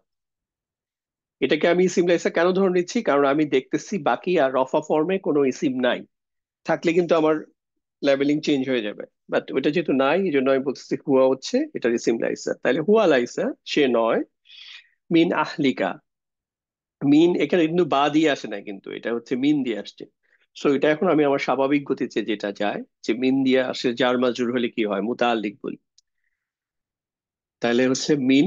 এটাকে আমি ইসিম লাইসা কেন ধরে নিচ্ছি, কারণ আমি দেখতেছি বাকি আর রফা ফর্মে কোনো ইসিম নাই। থাকলে কিন্তু আমার লেবেলিং চেঞ্জ হয়ে যাবে, বাট ওটা যেহেতু নাই, এই জন্য আমি বলতেছি হুয়া হচ্ছে এটা ইসিম লাইসা। তাহলে হুয়া লাইসা সে নয়, মিন আহলিকা, মিন এখানে কিন্তু বা দিয়ে আসে না, কিন্তু এটা হচ্ছে মিন দিয়ে আসছে। সো এটা এখন আমি আমার স্বাভাবিক গতিতে যেটা যায়, যে মিন দিয়ে আসে জার মাজরুর হলে কি হয়, মুতাআল্লিক বলি। তাহলে হচ্ছে মিন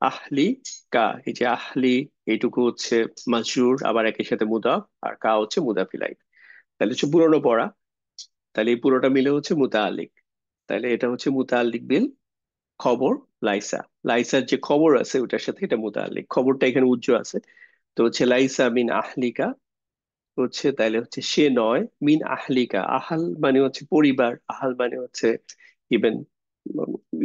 আহলি কা, এই যে আহলি, এইটুকু হচ্ছে মাজরুর, আবার একই সাথে মুদাফ, আর কা হচ্ছে মুদাফ ইলাইহি। তাহলে হচ্ছে পুরনো পড়া, তাহলে এই পুরোটা মিলে হচ্ছে মুতাআল্লিক। তাহলে এটা হচ্ছে মুতাআল্লিক বিল খবর লাইসা। লাইসার যে খবর আছে ওটার সাথে এটা মুতাআল্লিক, খবরটা এখানে উজ্জ্ব আছে। তো হচ্ছে লাইসা মিন আহলিকা হচ্ছে, তাইলে হচ্ছে সে নয়, মিন আহলিকা, আহাল মানে হচ্ছে পরিবার, আহাল মানে হচ্ছে ইভেন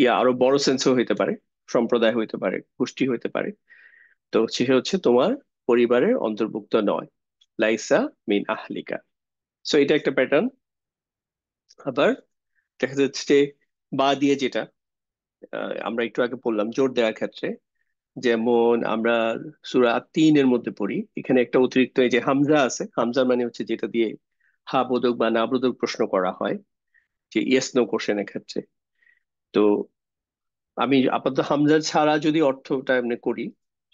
ইয়া আরো বড় সেন্সও হইতে পারে, সম্প্রদায় হইতে পারে, গোষ্ঠী হইতে পারে। তো সে হচ্ছে তোমার পরিবারের অন্তর্ভুক্ত নয়, লাইসা মিন আহলিকা। সো এটা একটা প্যাটার্ন। আবার দেখা যাচ্ছে যে বা দিয়ে যেটা আমরা একটু আগে বললাম জোর দেওয়ার ক্ষেত্রে, যেমন আমরা সূরা 3-এর মধ্যে পড়ি, এখানে একটা অতিরিক্ত এই যে হামজা আছে, হামজা মানে হচ্ছে যেটা দিয়ে হা বোধক বা না বোধক প্রশ্ন করা হয়, যে ইয়েস নো কোশ্চেনের ক্ষেত্রে। তো আমি আপাতত হামজা ছাড়া যদি অর্থটা এমনি করি,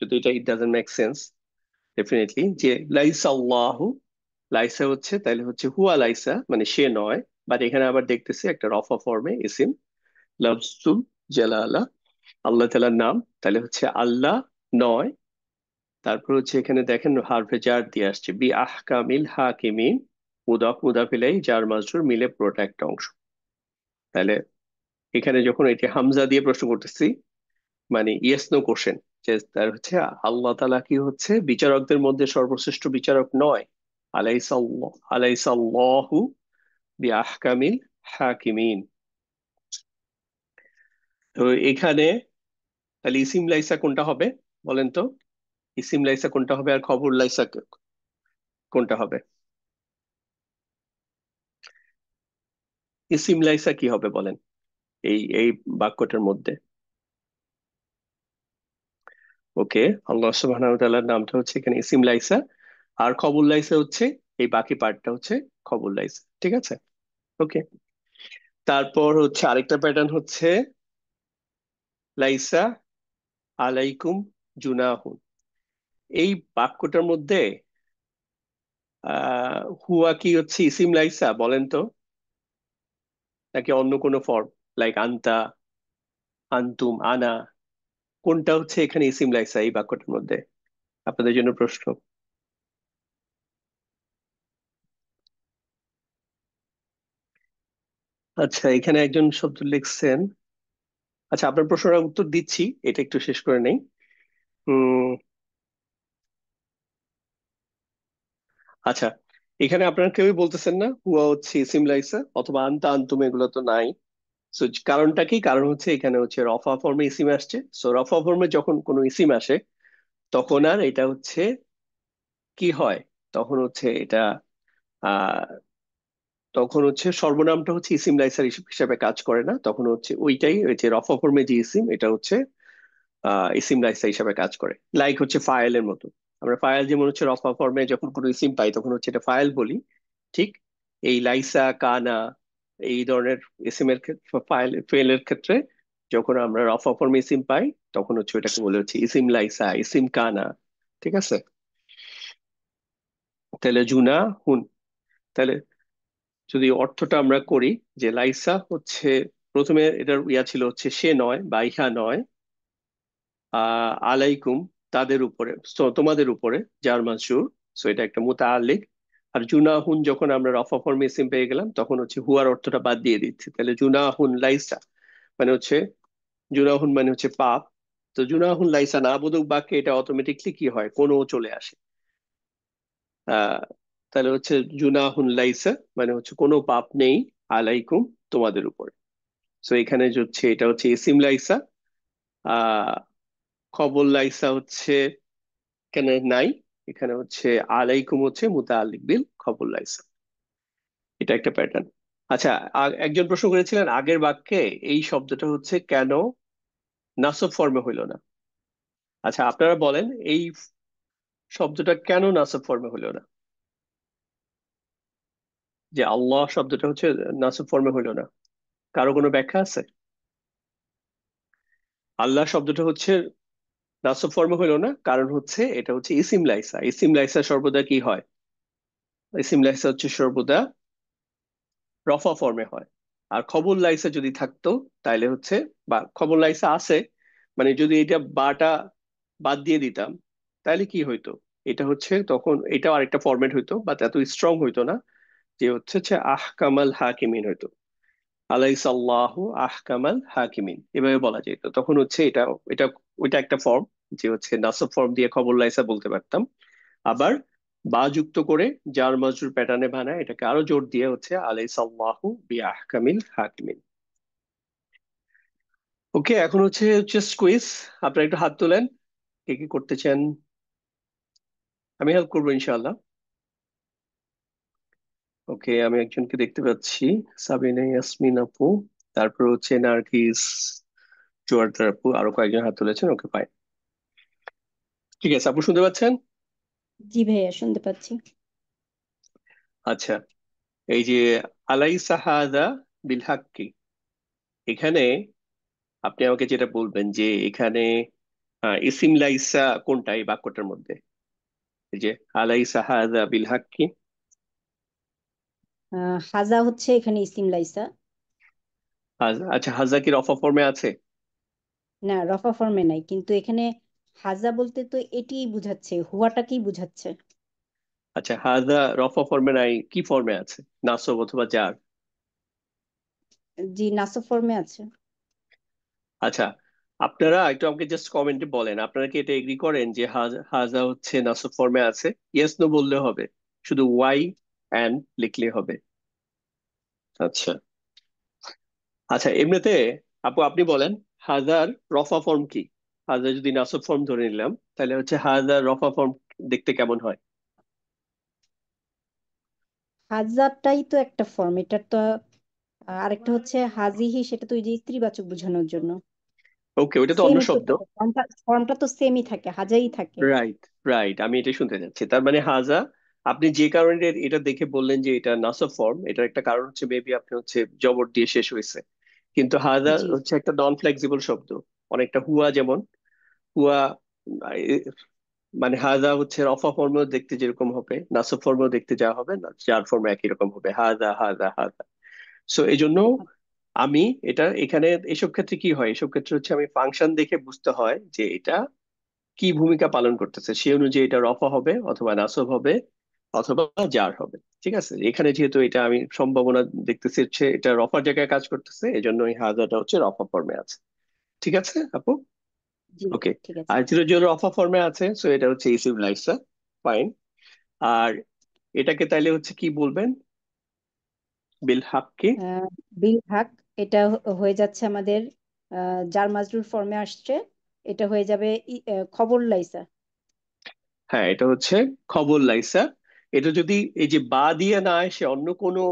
যদি এটা it doesn't make sense, definitely যে লাইসা আল্লাহু, লাইসা হচ্ছে তাহলে হচ্ছে হুয়া লাইসা মানে সে নয়। বাট এখানে আবার দেখতেছি একটা রফা ফর্মে ইসিম, লফজুল জালালা, আল্লাহ তাআলার নাম, তাহলে হচ্ছে আল্লাহ নয়। তারপর হচ্ছে এখানে দেখেন হারফে জার দিয়ে আসছে বি আহকামিল হাকিমিন, মুদাফ মুদাফ ইলাইহি জার মাজরুর মিলে পুরোটা একটা অংশ। তাহলে এখানে যখন এটি হামজা দিয়ে প্রশ্ন করতেছি, মানে ইয়েস নো কোশ্চেন, যে তার হচ্ছে আল্লাহ তাআলা কি হচ্ছে বিচারকদের মধ্যে সর্বশ্রেষ্ঠ বিচারক নয়? আলাইসাল্লাহু বি আহকামিল হাকিমিন। তো এখানে তাহলে ইসিম লাইসা কোনটা হবে বলেন তো? ইসিম লাইসা কোনটা হবে আর খবর লাইসা কোনটা হবে? ইসিম লাইসা কি হবে বলেন এই এই বাক্যটার মধ্যে? ওকে, আল্লাহ সুবহানাহু ওয়া তাআলার নামটা হচ্ছে এখানে ইসিম লাইসা, আর খবর লাইসা হচ্ছে এই বাকি পার্টটা হচ্ছে খবর লাইসা। ঠিক আছে, ওকে। তারপর হচ্ছে আরেকটা প্যাটার্ন হচ্ছে লাইসা আলাইকুম জুনাহুন। এই বাক্যটার মধ্যে হুয়া কি হচ্ছে ইসিম লাইসা বলেন তো, নাকি অন্য কোনো ফর্ম, লাইক আন্তা, আন্তুম, আনা, কোনটা হচ্ছে এখানে ইসিম লাইসা এই বাক্যটার মধ্যে? আপনাদের জন্য প্রশ্ন। আচ্ছা, এখানে একজন শব্দ লিখছেন। আচ্ছা, আপনার প্রশ্নটার উত্তর দিচ্ছি, এটা একটু শেষ করে নেই। উম আচ্ছা, এখানে আপনারা কেউই বলতেছেন না হুয়া হচ্ছে ইসিম লাইসা, অথবা আনতা আনতুম এগুলো তো নাই। সো কারণটা কি? কারণ হচ্ছে এখানে হচ্ছে রফা ফর্মে ইসিম আসছে। সো রফা ফর্মে যখন কোনো ইসিম আসে তখন আর এটা হচ্ছে কি হয়, তখন হচ্ছে এটা আহ তখন হচ্ছে সর্বনামটা হচ্ছে ইসিম লাইসার হিসেবে কাজ করে না, তখন হচ্ছে ওইটাই ওই যে রফা ফর্মে যে ইসিম এটা হচ্ছে ইসিম লাইসা হিসাবে কাজ করে। লাইক হচ্ছে ফাইলের মতো। আমরা ফাইল যেমন হচ্ছে রফা ফর্মে যখন কোনো ইসিম পাই তখন হচ্ছে এটা ফাইল বলি, ঠিক এই লাইসা কানা এই ধরনের ইসিমের ফাইল ফেলের ক্ষেত্রে যখন আমরা রফা ফর্মে ইসিম পাই তখন হচ্ছে ওটাকে বলে হচ্ছে ইসিম লাইসা, ইসিম কানা। ঠিক আছে, তাহলে জুনা হুন। তাহলে যদি অর্থটা আমরা করি, যে লাইসা হচ্ছে প্রথমে এটার ইয়া ছিল হচ্ছে সে নয় বা ইহা নয়, আলাইকুম তাদের উপরে, so তোমাদের উপরে, যার মানসুর। সো এটা একটা মুতাআল্লিক। আর জুনাহুন যখন আমরা রফা ফর্মে ইসিম পেয়ে গেলাম তখন হচ্ছে হুয়ার অর্থটা বাদ দিয়ে দিচ্ছি, তাহলে জুনাহুন লাইসা মানে হচ্ছে, জুনাহুন মানে হচ্ছে পাপ। তো জুনাহুন লাইসা না বোধক বাক্যে এটা অটোমেটিকলি কি হয়, কোনো চলে আসে। আহ তাহলে হচ্ছে জুনাহুন লাইসা মানে হচ্ছে কোনো পাপ নেই আলাইকুম তোমাদের উপরে। সো এখানে যে হচ্ছে এটা হচ্ছে ইসিম লাইসা। আহ খবর লাইসা হচ্ছে এখানে নাই, এখানে হচ্ছে আলাইকুম হচ্ছে মুতাআল্লিক বিল খবর লাইসা। এটা একটা প্যাটার্ন। আচ্ছা, একজন প্রশ্ন করেছিলেন আগের বাক্যে এই শব্দটা হচ্ছে কেন নাসব ফর্মে হইলো না। আচ্ছা, আপনারা বলেন এই শব্দটা কেন নাসব ফর্মে হইলো না, যে আল্লাহ শব্দটা হচ্ছে নাসব ফর্মে হইলো না, কারো কোনো ব্যাখ্যা আছে? আল্লাহ শব্দটা হচ্ছে নাসব ফর্মে হইলো না কারণ হচ্ছে এটা হচ্ছে ইসিম লাইসা। ইসিম লাইসা সর্বদা কি হয়? ইসিম লাইসা হচ্ছে সর্বদা রফা ফর্মে হয়। আর খবর লাইসা যদি থাকতো তাইলে হচ্ছে, বা খবর লাইসা আছে মানে যদি এটা বাটা বাদ দিয়ে দিতাম তাহলে কি হইতো, এটা হচ্ছে তখন এটাও আরেকটা ফরম্যাট হইতো, বা এত স্ট্রং হইতো না, যে হচ্ছে আহকামাল হাকিমিন হইতো। আলাইসাল্লাহু আহকামাল হাকিমিন এভাবে বলা যেত, তখন হচ্ছে এটা এটা ওইটা একটা ফর্ম, যে হচ্ছে নাসব ফর্ম দিয়ে খবর লাইসা বলতে পারতাম। আবার বা যুক্ত করে জার মাজরুর প্যাটার্নে বানায় এটাকে আরো জোর দিয়ে হচ্ছে আলাইসাল্লাহু বিআহকামিল হাকিমিন। ওকে, এখন হচ্ছে জাস্ট কুইজ। আপনারা একটু হাত তোলেন, কে কি করতে চান, আমি হেল্প করবো ইনশাআল্লাহ। ওকে, আমি একজনকে দেখতে পাচ্ছি, সাবিনা ইয়াসমিন আপু, তারপর হচ্ছে নার্গিস, জোয়ার্দ্দার আপু, আরো কয়েকজন হাত তুলেছেন। ওকে, ফাইন, ঠিক আছে। আপু শুনতে পাচ্ছেন? জি ভাইয়া, শুনতে পাচ্ছি। আচ্ছা, এই যে আলাইসা হাদা বিল হাক্কি, এখানে আপনি আমাকে যেটা বলবেন যে এখানে ইসিম লাইসা কোনটা এই বাক্যটার মধ্যে? এই যে আলাইসা হাদা বিল হাক্কি। হাজা হচ্ছে এখানে ইসিম লাইসা। আচ্ছা, হাজা কি রফা ফর্মে আছে? না, রফা ফর্মে নাই, কিন্তু এখানে হাজা বলতে তো এটিই বুঝাচ্ছে, হুয়াটাকেই বুঝাচ্ছে। আচ্ছা, হাজা রফা ফর্মে নাই, কি ফর্মে আছে? নাসব অথবা জার? জি, নাসব ফর্মে আছে। আচ্ছা, আপনারা একটু আমাকে জাস্ট কমেন্টে বলেন আপনারা কি এটা এগ্রি করেন যে হাজা হচ্ছে নাসব ফর্মে আছে? ইয়েস নো বললে হবে, শুধু ওয়াই অ্যান্ড লিখলে হবে। আচ্ছা, আচ্ছা, এমনিতে আপু আপনি বলেন হাজার রফা ফর্ম কি? হাজার যদি নাসব ফর্ম ধরে নিলাম তাহলে হচ্ছে হাজার রফা ফর্ম দেখতে কেমন হয়? হাজারটাই তো একটা ফর্ম, এটার তো আরেকটা হচ্ছে হাজিহি, সেটা তো ওই যে স্ত্রীবাচক বোঝানোর জন্য। ওকে, ওইটা তো অন্য সেমই তো শব্দ। থাকে, ফর্মটা ফর্মটা তো সেমই থাকে, হাজাই থাকে। রাইট, রাইট, আমি এটা শুনতে যাচ্ছি। তার মানে হাজা, আপনি যে কারণে এটা দেখে বললেন যে এটা নাসব ফর্ম, এটার একটা কারণ হচ্ছে মেবি আপনি হচ্ছে জবর দিয়ে শেষ হয়েছে। কিন্তু হাজা জি। হচ্ছে একটা নন ফ্লেক্সিবল শব্দ, অনেকটা হুয়া যেমন। হুয়া মানে হাজা হচ্ছে রফা ফর্মেও দেখতে যেরকম হবে, নাসব ফর্মেও দেখতে যা হবে না, যার ফর্মে একই রকম হবে, হাজা হাজা হাজা। সো এই জন্য আমি এটা এখানে এসব ক্ষেত্রে কি হয়, এসব ক্ষেত্রে হচ্ছে আমি ফাংশন দেখে বুঝতে হয় যে এটা কি ভূমিকা পালন করতেছে, সে অনুযায়ী এটা রফা হবে অথবা নাসব হবে অথবা জার হবে। ঠিক আছে, এখানে যেহেতু এটা আমি সম্ভাবনা দেখতেছি হচ্ছে এটা রফার জায়গায় কাজ করতেছে, এজন্য এই হাজাটা হচ্ছে রফা ফর্মে আছে। ঠিক আছে আপু। জি, ওকে। ঠিক আছে। আর জিরো জিরো রফা ফর্মে আছে, সো এটা হচ্ছে ইসিম লাইসা। ফাইন। আর এটাকে তাইলে হচ্ছে কি বলবেন? বিল হাক্কি। আহ, বিল ভাগ, এটা হয়ে যাচ্ছে আমাদের জার মাজরুর ফর্মে আসছে, এটা হয়ে যাবে খবর লাইসা। হ্যাঁ, এটা হচ্ছে খবর লাইসা। এটা যদি এই যে বা দিয়ে না এসে অন্য কোনো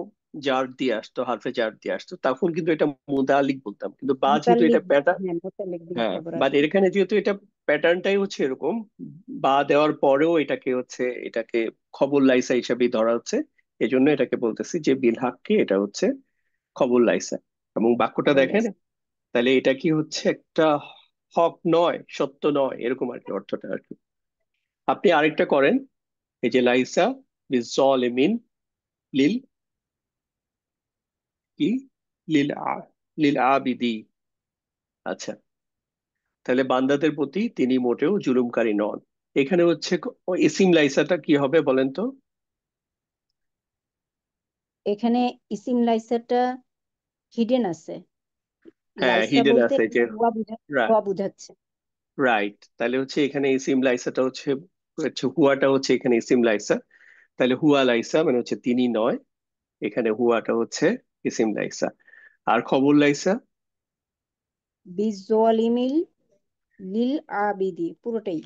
জার দিয়ে আসতো, হারফে জার দিয়ে আসতো, তখন কিন্তু এটা মুদালিক বলতাম, কিন্তু বা যেহেতু এটা মুতাল্লিক, প্যাটার্ন। হ্যাঁ মুতাল্লিক বিল হ্যাঁ, খবর বাট আসবে। এখানে যেহেতু এটা প্যাটার্নটাই হচ্ছে এরকম, বা দেওয়ার পরেও এটাকে হচ্ছে এটাকে খবর লাইসা হিসাবেই ধরা হচ্ছে। এই জন্য এটাকে বলতেছি যে বিল হাক্কি, এটা হচ্ছে খবর লাইসা। এবং বাক্যটা খবর দেখেন, লাইসা। তাহলে এটা কি হচ্ছে একটা হক নয়, সত্য নয়, এরকম আর কি অর্থটা আর কি। আপনি আরেকটা করেন, এই যে লাইসা বিজ্জালিমিন লিল কি লিল লিল আবিদি। আচ্ছা, তাহলে বান্দাদের প্রতি তিনি মোটেও জুলুমকারী নন। এখানে হচ্ছে ইসিম লাইসাটা কি হবে বলেন তো? এখানে ইসিম লাইসাটা হিডেন আছে, হ্যাঁ, লাইসা হিডেন বলতে আছে যে। হুয়া বুঝাচ্ছে। রাইট, তাহলে হচ্ছে এখানে ইসিম লাইসাটা হচ্ছে হচ্ছে হুয়াটা হচ্ছে এখানে ইসিম লাইসা। তাহলে হুয়া লাইসা মানে হচ্ছে তিনি নয়, এখানে হুয়াটা হচ্ছে ইসিম লাইসা। আর খবর লাইসা? বিজ্জলিমিল লিল আবিদি পুরোটাই।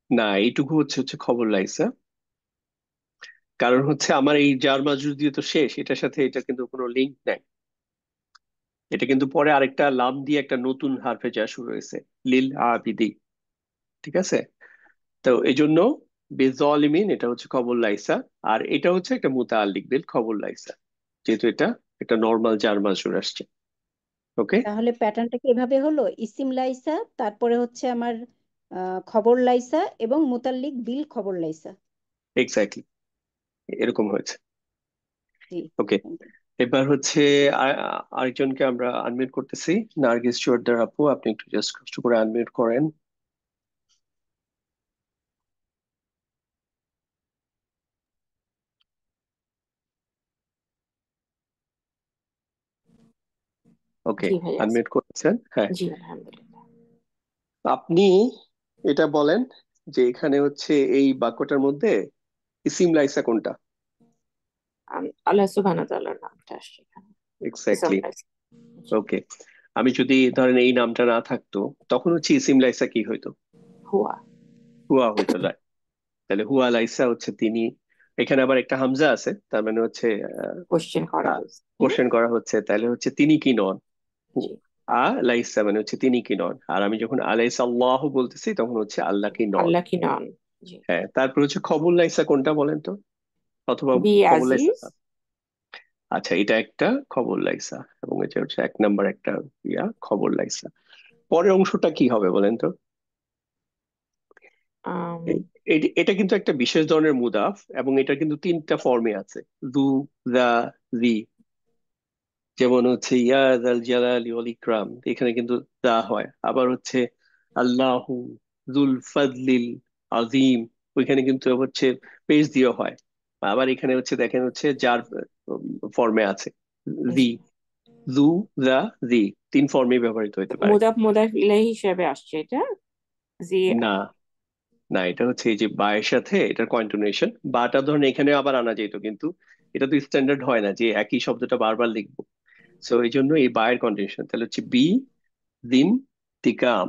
না, এইটুকু হচ্ছে হচ্ছে খবর লাইসা। কারণ হচ্ছে আমার এই জার মাজরুর দিয়ে তো শেষ, এটার সাথে এটা কিন্তু কোনো লিঙ্ক নাই। এটা কিন্তু পরে আরেকটা লাম দিয়ে একটা নতুন হারফে যা শুরু হয়েছে, লিল আবিদি। ঠিক আছে, তো এই জন্য বেজলিমিন এটা হচ্ছে খবর লাইসা। আর এটা হচ্ছে একটা মুতাআল্লিক বিল খবর লাইসা, যেহেতু এটা একটা নর্মাল জার মাজরুর আসছে। ওকে। তাহলে প্যাটার্নটা কি এভাবে হলো, ইসিম লাইসা, তারপরে হচ্ছে আমার খবর লাইসা এবং মুতাল্লিক বিল খবর লাইসা। এক্স্যাক্টলি, এরকম হয়েছে। জি। ওকে। thank you. এবার হচ্ছে আরেকজনকে আমরা আনমিউট করতেছি। নার্গিস জোয়ারদার আপু, আপনি একটু জাস্ট কষ্ট করে আনমিউট করেন। ওকে, জি ভাইয়া। আনমিউট করেছেন, হ্যাঁ। জি আলহামদুলিল্লাহ। আপনি এটা বলেন যে এখানে হচ্ছে এই বাক্যটার মধ্যে ইসিম লাইসা কোনটা? আল্লাহ সুবহানাহু ওয়া তাআলার নামটা আসছে এখানে। ইসম এক্স্যাক্টলি। লাইস। জি। ওকে। আমি যদি ধরেন এই নামটা না থাকতো, তখন হচ্ছে ইসিম লাইসা কি হইতো? হুয়া। হুয়া হইতো, right? তাহলে হুয়া লাইসা হচ্ছে তিনি। এখানে আবার একটা হামজা আছে, তার মানে হচ্ছে কোশ্চেন করা হয়েছে, হ্যাঁ। কোশ্চেন করা হচ্ছে, তাহলে হচ্ছে তিনি কি নন। জি। আ লাইসা মানে হচ্ছে তিনি কি নন, আর আমি যখন আলাইসা আল্লাহ বলতেছি তখন হচ্ছে আল্লাহ জি। কি নন। আল্লাহ কি নন। জি। হ্যাঁ, তারপর হচ্ছে খবর লাইসা কোনটা বলেন তো? অথবা বি খবর লাইসা। আজিজ। আচ্ছা, এটা একটা খবর লাইসা, এবং এটা হচ্ছে এক নাম্বার একটা খবর লাইসা। পরের অংশটা কি হবে বলেন তো? আম, এটা কিন্তু একটা বিশেষ ধরনের মুদাফ, এবং এটা কিন্তু তিনটা ফর্মে আছে। দু, দা, জি। যেমন হচ্ছে ইয়া জাল জালালি ওয়াল ইকরাম, এখানে কিন্তু দা হয়। আবার হচ্ছে আল্লাহু জুল ফাদলিল আজিম, ওইখানে কিন্তু হচ্ছে পেজ দিয়ে হয়। আবার এখানে হচ্ছে দেখেন হচ্ছে যার ফর্মে আছে, জি। জি। জু, দা, জি, তিন ফর্মে ব্যবহৃত হতে পারে। মুদাফ মুদাফ ইলাইহি হিসেবে আসছে এটা। জি। না, না, এটা হচ্ছে এই যে বায়ের সাথে এটার কন্টিনিউশন, বাটা ধরেন এখানে আবার আনা যেত, কিন্তু এটা তো স্ট্যান্ডার্ড হয় না যে একই শব্দটা বারবার লিখবো। সো এই জন্য এই বায়ের কন্টিনিউশন, তাহলে হচ্ছে বি দিন তিকাম।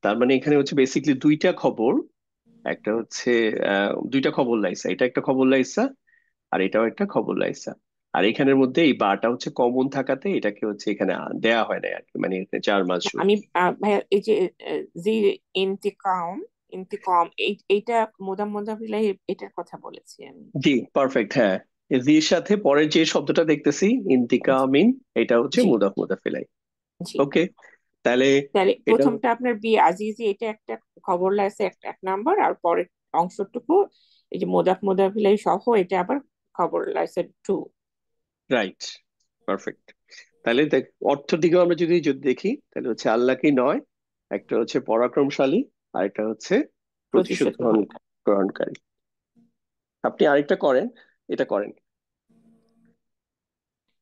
তার মানে এখানে হচ্ছে বেসিকলি দুইটা খবর। একটা হচ্ছে দুইটা খবর লাইসা, এটা একটা খবর লাইসা আর এটাও একটা খবর লাইসা। আর এখানের মধ্যে এই বাটা হচ্ছে কমন থাকাতে এটাকে হচ্ছে এখানে দেয়া হয় না আর কি, মানে এখানে চার মাসরুম। আমি ভাইয়া এই যে জি ইন্তিকাম ইন্তিকম এইটা মোদাম মোজাফিলাই এটার কথা বলেছি আমি। জি, পারফেক্ট, হ্যাঁ। জির সাথে পরের যে শব্দটা দেখতেছি ইন্তিকামিন, এটা হচ্ছে জি মুদাফ মুদাফিলাই। জি। ওকে, তাহলে তাহলে এটা প্রথমটা আপনার বি আজিজি, এটা একটা খবর লাগছে এক এক নাম্বার, আর পরের অংশটুকু এই যে মোদাফ মোদাফিলাই সহ এটা আবার খবর লাগছে টু। Right, perfect. তাহলে দেখ, অর্থ দিকেও আমরা যদি যদি দেখি তাহলে হচ্ছে আল্লাহ কি নয়, একটা হচ্ছে পরাক্রমশালী, আর একটা হচ্ছে প্রতিশোধ প্রতিশোধ গ্রহণকারী। গ্রহণকারী। আপনি আরেকটা করেন, এটা করেন।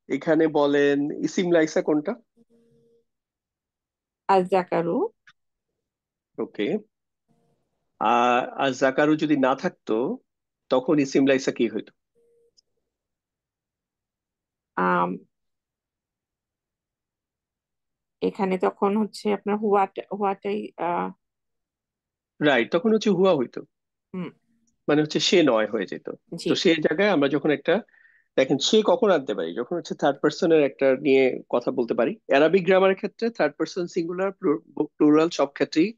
এখানে বলেন ইসিম লাইসা কোনটা? আর জাকারু। ওকে, আর জাকারু যদি না থাকতো তখন ইসিম লাইসা কি হইতো? আম, এখানে তখন হচ্ছে আপনার হুয়াটাই রাইট, তখন হচ্ছে হুয়া হইতো, হুম। মানে হচ্ছে সে নয় হয়ে যেত। জি তো সে জায়গায় আমরা যখন একটা, দেখেন সে কখন আনতে পারি, যখন হচ্ছে থার্ড পার্সনের একটা নিয়ে কথা বলতে পারি। অ্যারাবিক গ্রামারের ক্ষেত্রে থার্ড পার্সন সিঙ্গুলার প্লুরাল সব ক্ষেত্রেই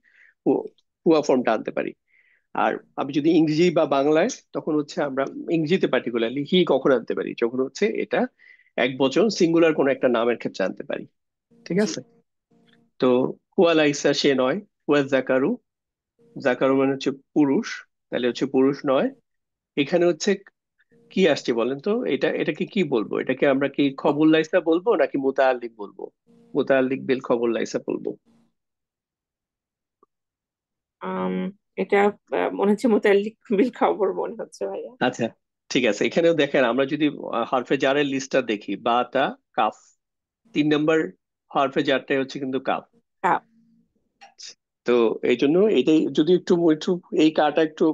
হুয়া ফর্মটা আনতে পারি। আর আমি যদি ইংরেজি বা বাংলায়, তখন হচ্ছে আমরা ইংরেজিতে পার্টিকুলারলি হি কখন আনতে পারি, যখন হচ্ছে এটা এক বচন সিঙ্গুলার কোন একটা নামের ক্ষেত্রে আনতে পারি। ঠিক জি। আছে? তো হুয়া লাইসা সে নয়, হুয়া জাকারু, জাকারু মানে হচ্ছে পুরুষ, তাহলে হচ্ছে পুরুষ নয়। এখানে হচ্ছে কি আসছে বলেন তো, এটাকে কি বলবো, এটাকে আমরা কি খবর লাইসা বলবো নাকি মুতাআল্লিক বলবো? মুতাআল্লিক বিল খবর লাইসা বলবো। আম, এটা মনে হচ্ছে মোতাল্লিক বিল খবর মনে হচ্ছে ভাইয়া। আচ্ছা, ঠিক আছে, এখানেও দেখেন আমরা যদি হরফে জারের লিস্টটা দেখি, বা তা কাফ, 3 নম্বর হরফে জারটাই হচ্ছে কিন্তু কাফ। কাপ। তো এই জন্য এটাই যদি একটু একটু এই কাটা একটু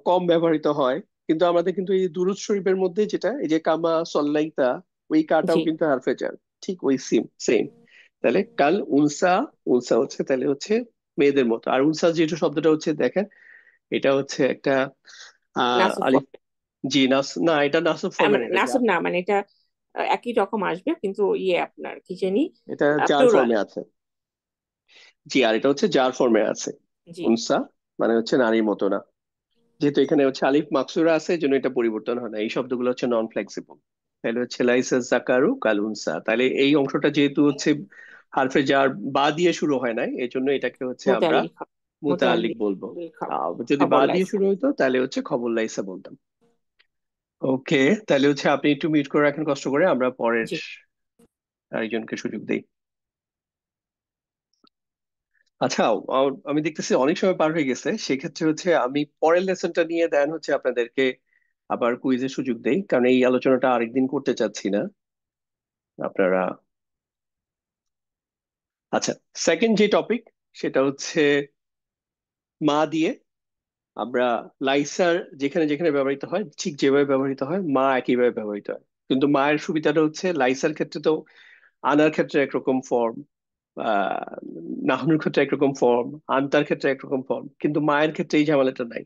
কম ব্যবহৃত হয়, কিন্তু আমাদের কিন্তু এই দুরূদ শরীফের মধ্যে যেটা, এই যে কামা সল্লাইতা, ওই কাটাও জি। কিন্তু হারফে জার, ঠিক ওই সেম সেম। তাহলে কাল উনসা, উনসা হচ্ছে তাহলে হচ্ছে মেয়েদের মতো। আর উনসা যেটা শব্দটা হচ্ছে দেখেন, এটা হচ্ছে একটা নাসুফ আলিফ। ফর্ম। জি, নাস না, এটা নাসব ফর্মের, মানে এটা যা, নাসুফ না, মানে এটা একই রকম আসবে কিন্তু ইয়ে আপনার কি জানি এটা জার প্লুরাল। ফর্মে আছে। জি, আর এটা হচ্ছে জার ফর্মে আছে। জি। উনসা মানে হচ্ছে নারীর মতো না, যেহেতু এখানে হচ্ছে আলিফ মাকসুরা আছে এই জন্য এটা পরিবর্তন হয় না। এই শব্দগুলো হচ্ছে নন ফ্লেক্সিবল। তাহলে হচ্ছে লাইসা জাকারু কালুনসা, তাহলে এই অংশটা যেহেতু হচ্ছে হারফে যার বা দিয়ে শুরু হয় নাই, এই জন্য এটাকে হচ্ছে আমরা মোতাল্লিক মুতাআল্লিক মোতাল্লিক বলবো। বিল যদি খবর বা দিয়ে লাইসা। শুরু হইতো তাহলে হচ্ছে খবর লাইসা বলতাম। ওকে, তাহলে হচ্ছে আপনি একটু মিউট করে রাখেন কষ্ট করে, আমরা পরের জি। আরেকজনকে সুযোগ দেই। আচ্ছা, আমি দেখতেছি অনেক সময় পার হয়ে গেছে, সেক্ষেত্রে হচ্ছে আমি পরের লেসনটা নিয়ে দেন হচ্ছে আপনাদেরকে আবার কুইজের সুযোগ দেই, কারণ এই আলোচনাটা আরেকদিন করতে চাচ্ছি না আপনারা। আচ্ছা, সেকেন্ড যে টপিক, সেটা হচ্ছে মা দিয়ে আমরা লাইসার যেখানে যেখানে ব্যবহৃত হয় ঠিক যেভাবে ব্যবহৃত হয় মা একইভাবে ব্যবহৃত হয়। কিন্তু মায়ের সুবিধাটা হচ্ছে লাইসার ক্ষেত্রে তো আনার ক্ষেত্রে একরকম ফর্ম, আহ নাহনুর ক্ষেত্রে একরকম ফর্ম, আনতার ক্ষেত্রে একরকম ফর্ম, কিন্তু মায়ের ক্ষেত্রে এই ঝামেলাটা নাই।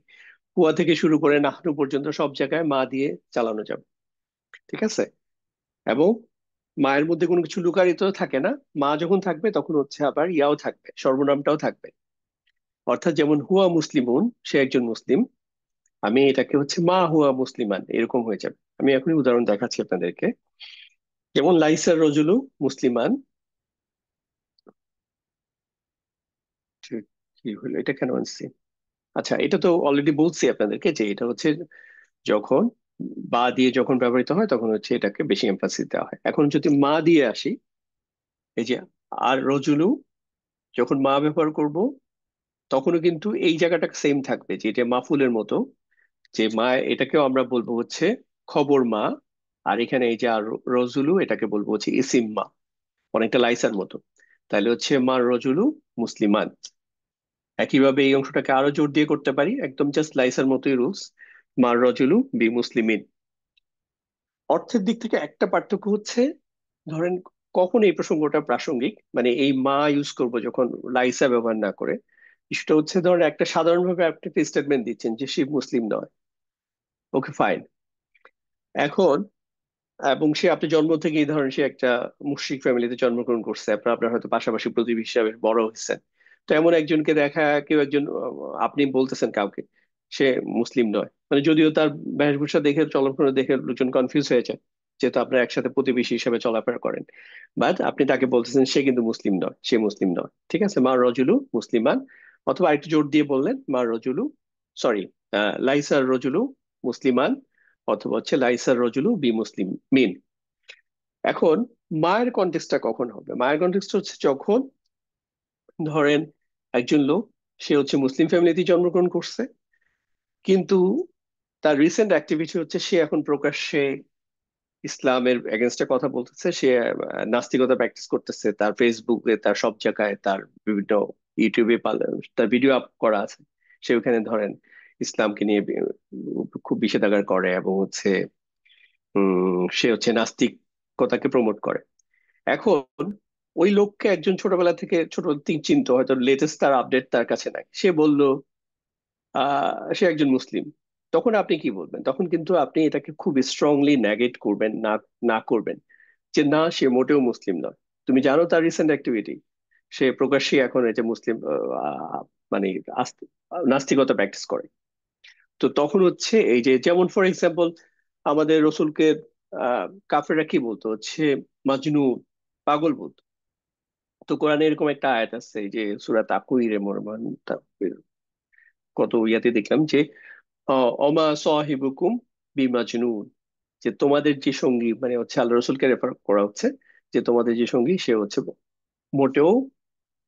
কুয়া থেকে শুরু করে নাহনু পর্যন্ত সব জায়গায় মা দিয়ে চালানো যাবে। ঠিক আছে? এবং মায়ের মধ্যে কোনো কিছু লুকায়িত থাকে না। মা যখন থাকবে তখন হচ্ছে আবার ইয়াও থাকবে, সর্বনামটাও থাকবে। অর্থাৎ যেমন হুয়া মুসলিমুন, সে একজন মুসলিম, আমি এটাকে হচ্ছে মা হুয়া মুসলিমান এরকম হয়ে যাবে। আমি এখনই উদাহরণ দেখাচ্ছি আপনাদেরকে। যেমন লাইসার রজুলু মুসলিমান। ঠিক, কি হলো, এটা কেন আনছি? আচ্ছা, এটা তো অলরেডি বলছি আপনাদেরকে যে এটা হচ্ছে যখন বা দিয়ে যখন ব্যবহৃত হয় তখন হচ্ছে এটাকে বেশি এমফাসিস দেওয়া হয়। এখন যদি মা দিয়ে আসি, এই যে আর রজুলু, যখন মা ব্যবহার করব তখনও কিন্তু এই জায়গাটা সেম থাকবে, যে এটা মাফুলের মতো, যে মা এটাকেও আমরা বলবো হচ্ছে খবর মা। আর এখানে এই যে আর রজুলু, এটাকে বলবো হচ্ছে ইসিম মা, অনেকটা লাইসার মতো। তাহলে হচ্ছে মা রজুলু মুসলিমান। একইভাবে এই অংশটাকে আরো জোর দিয়ে করতে পারি, একদম জাস্ট লাইসার মতোই রুলস, মা রজুলু বি মুসলিমিন। অর্থের দিক থেকে একটা পার্থক্য হচ্ছে, ধরেন কখন এই প্রসঙ্গটা প্রাসঙ্গিক, মানে এই মা ইউজ করব যখন লাইসা ব্যবহার না করে, সেটা হচ্ছে ধরেন একটা সাধারণভাবে আপনি একটা স্টেটমেন্ট দিচ্ছেন যে শিব মুসলিম নয়। ওকে, ফাইন। এখন এবং সে আপনি জন্ম থেকেই ধরেন সে একটা মুশরিক ফ্যামিলিতে জন্মগ্রহণ করছে, আপনার আপনার হয়তো পাশাপাশি প্রতিবেশী হিসাবে বড় হয়েছেন। তো এমন একজনকে দেখা, কেউ একজন আপনি বলতেছেন কাউকে সে মুসলিম নয়, মানে যদিও তার বেশভূষা দেখে চলাফেরা দেখে লোকজন কনফিউজ হয়ে যায়, যেহেতু আপনারা একসাথে প্রতিবেশী হিসেবে চলাফেরা করেন, বাট আপনি তাকে বলতেছেন সে কিন্তু মুসলিম নয়, সে মুসলিম নয়, ঠিক আছে? মা রজুলু মুসলিমান, অথবা আরেকটু জোর দিয়ে বললেন মা রজুলু, সরি, লাইসার রজুলু মুসলিমান, অথবা হচ্ছে লাইসার রজুলু বি মুসলিম মিন। এখন মায়ের কনটেক্সটটা কখন হবে? মায়ের কনটেক্সট হচ্ছে যখন ধরেন একজন লোক, সে হচ্ছে মুসলিম ফ্যামিলিতে জন্মগ্রহণ করছে, কিন্তু তার রিসেন্ট অ্যাক্টিভিটি হচ্ছে সে এখন প্রকাশ্যে ইসলামের এগেনস্টে কথা বলতেছে, সে নাস্তিকতা প্র্যাকটিস করতেছে, তার ফেসবুকে তার সব জায়গায় তার বিভিন্ন ইউটিউবে তার ভিডিও আপ করা আছে, সে ওখানে ধরেন ইসলামকে নিয়ে খুব বিষেধাগার করে এবং হচ্ছে সে হচ্ছে নাস্তিকতাকে প্রমোট করে। এখন ওই লোককে একজন ছোটবেলা থেকে ছোট থেকে চিনতো, হয়তো লেটেস্ট তার আপডেট তার কাছে নাই, সে বলল সে একজন মুসলিম। তখন আপনি কি বলবেন? তখন কিন্তু আপনি এটাকে খুব স্ট্রংলি নেগেট করবেন না, না করবেন যে না সে মোটেও মুসলিম নয়। তুমি জানো তার রিসেন্ট অ্যাক্টিভিটি, সে প্রকাশ্যে এখন এটা মুসলিম মানে নাস্তিকতা প্র্যাকটিস করে। তো তখন হচ্ছে এই যে যেমন ফর এক্সাম্পল আমাদের রসুলকে কাফেররা কি বলতো, হচ্ছে মাজনুন, পাগল বলতো। তো কোরআনে এরকম একটা আয়াত আছে, এই যে সূরা তাকওয়িরে মোরমান কত ইয়াতে দেখলাম যে অমা সাহিবুকুম বিমাজনুন, যে তোমাদের যে সঙ্গী, মানে হচ্ছে আল্লাহ রসুলকে রেফার করা হচ্ছে, যে তোমাদের যে সঙ্গী সে হচ্ছে মোটেও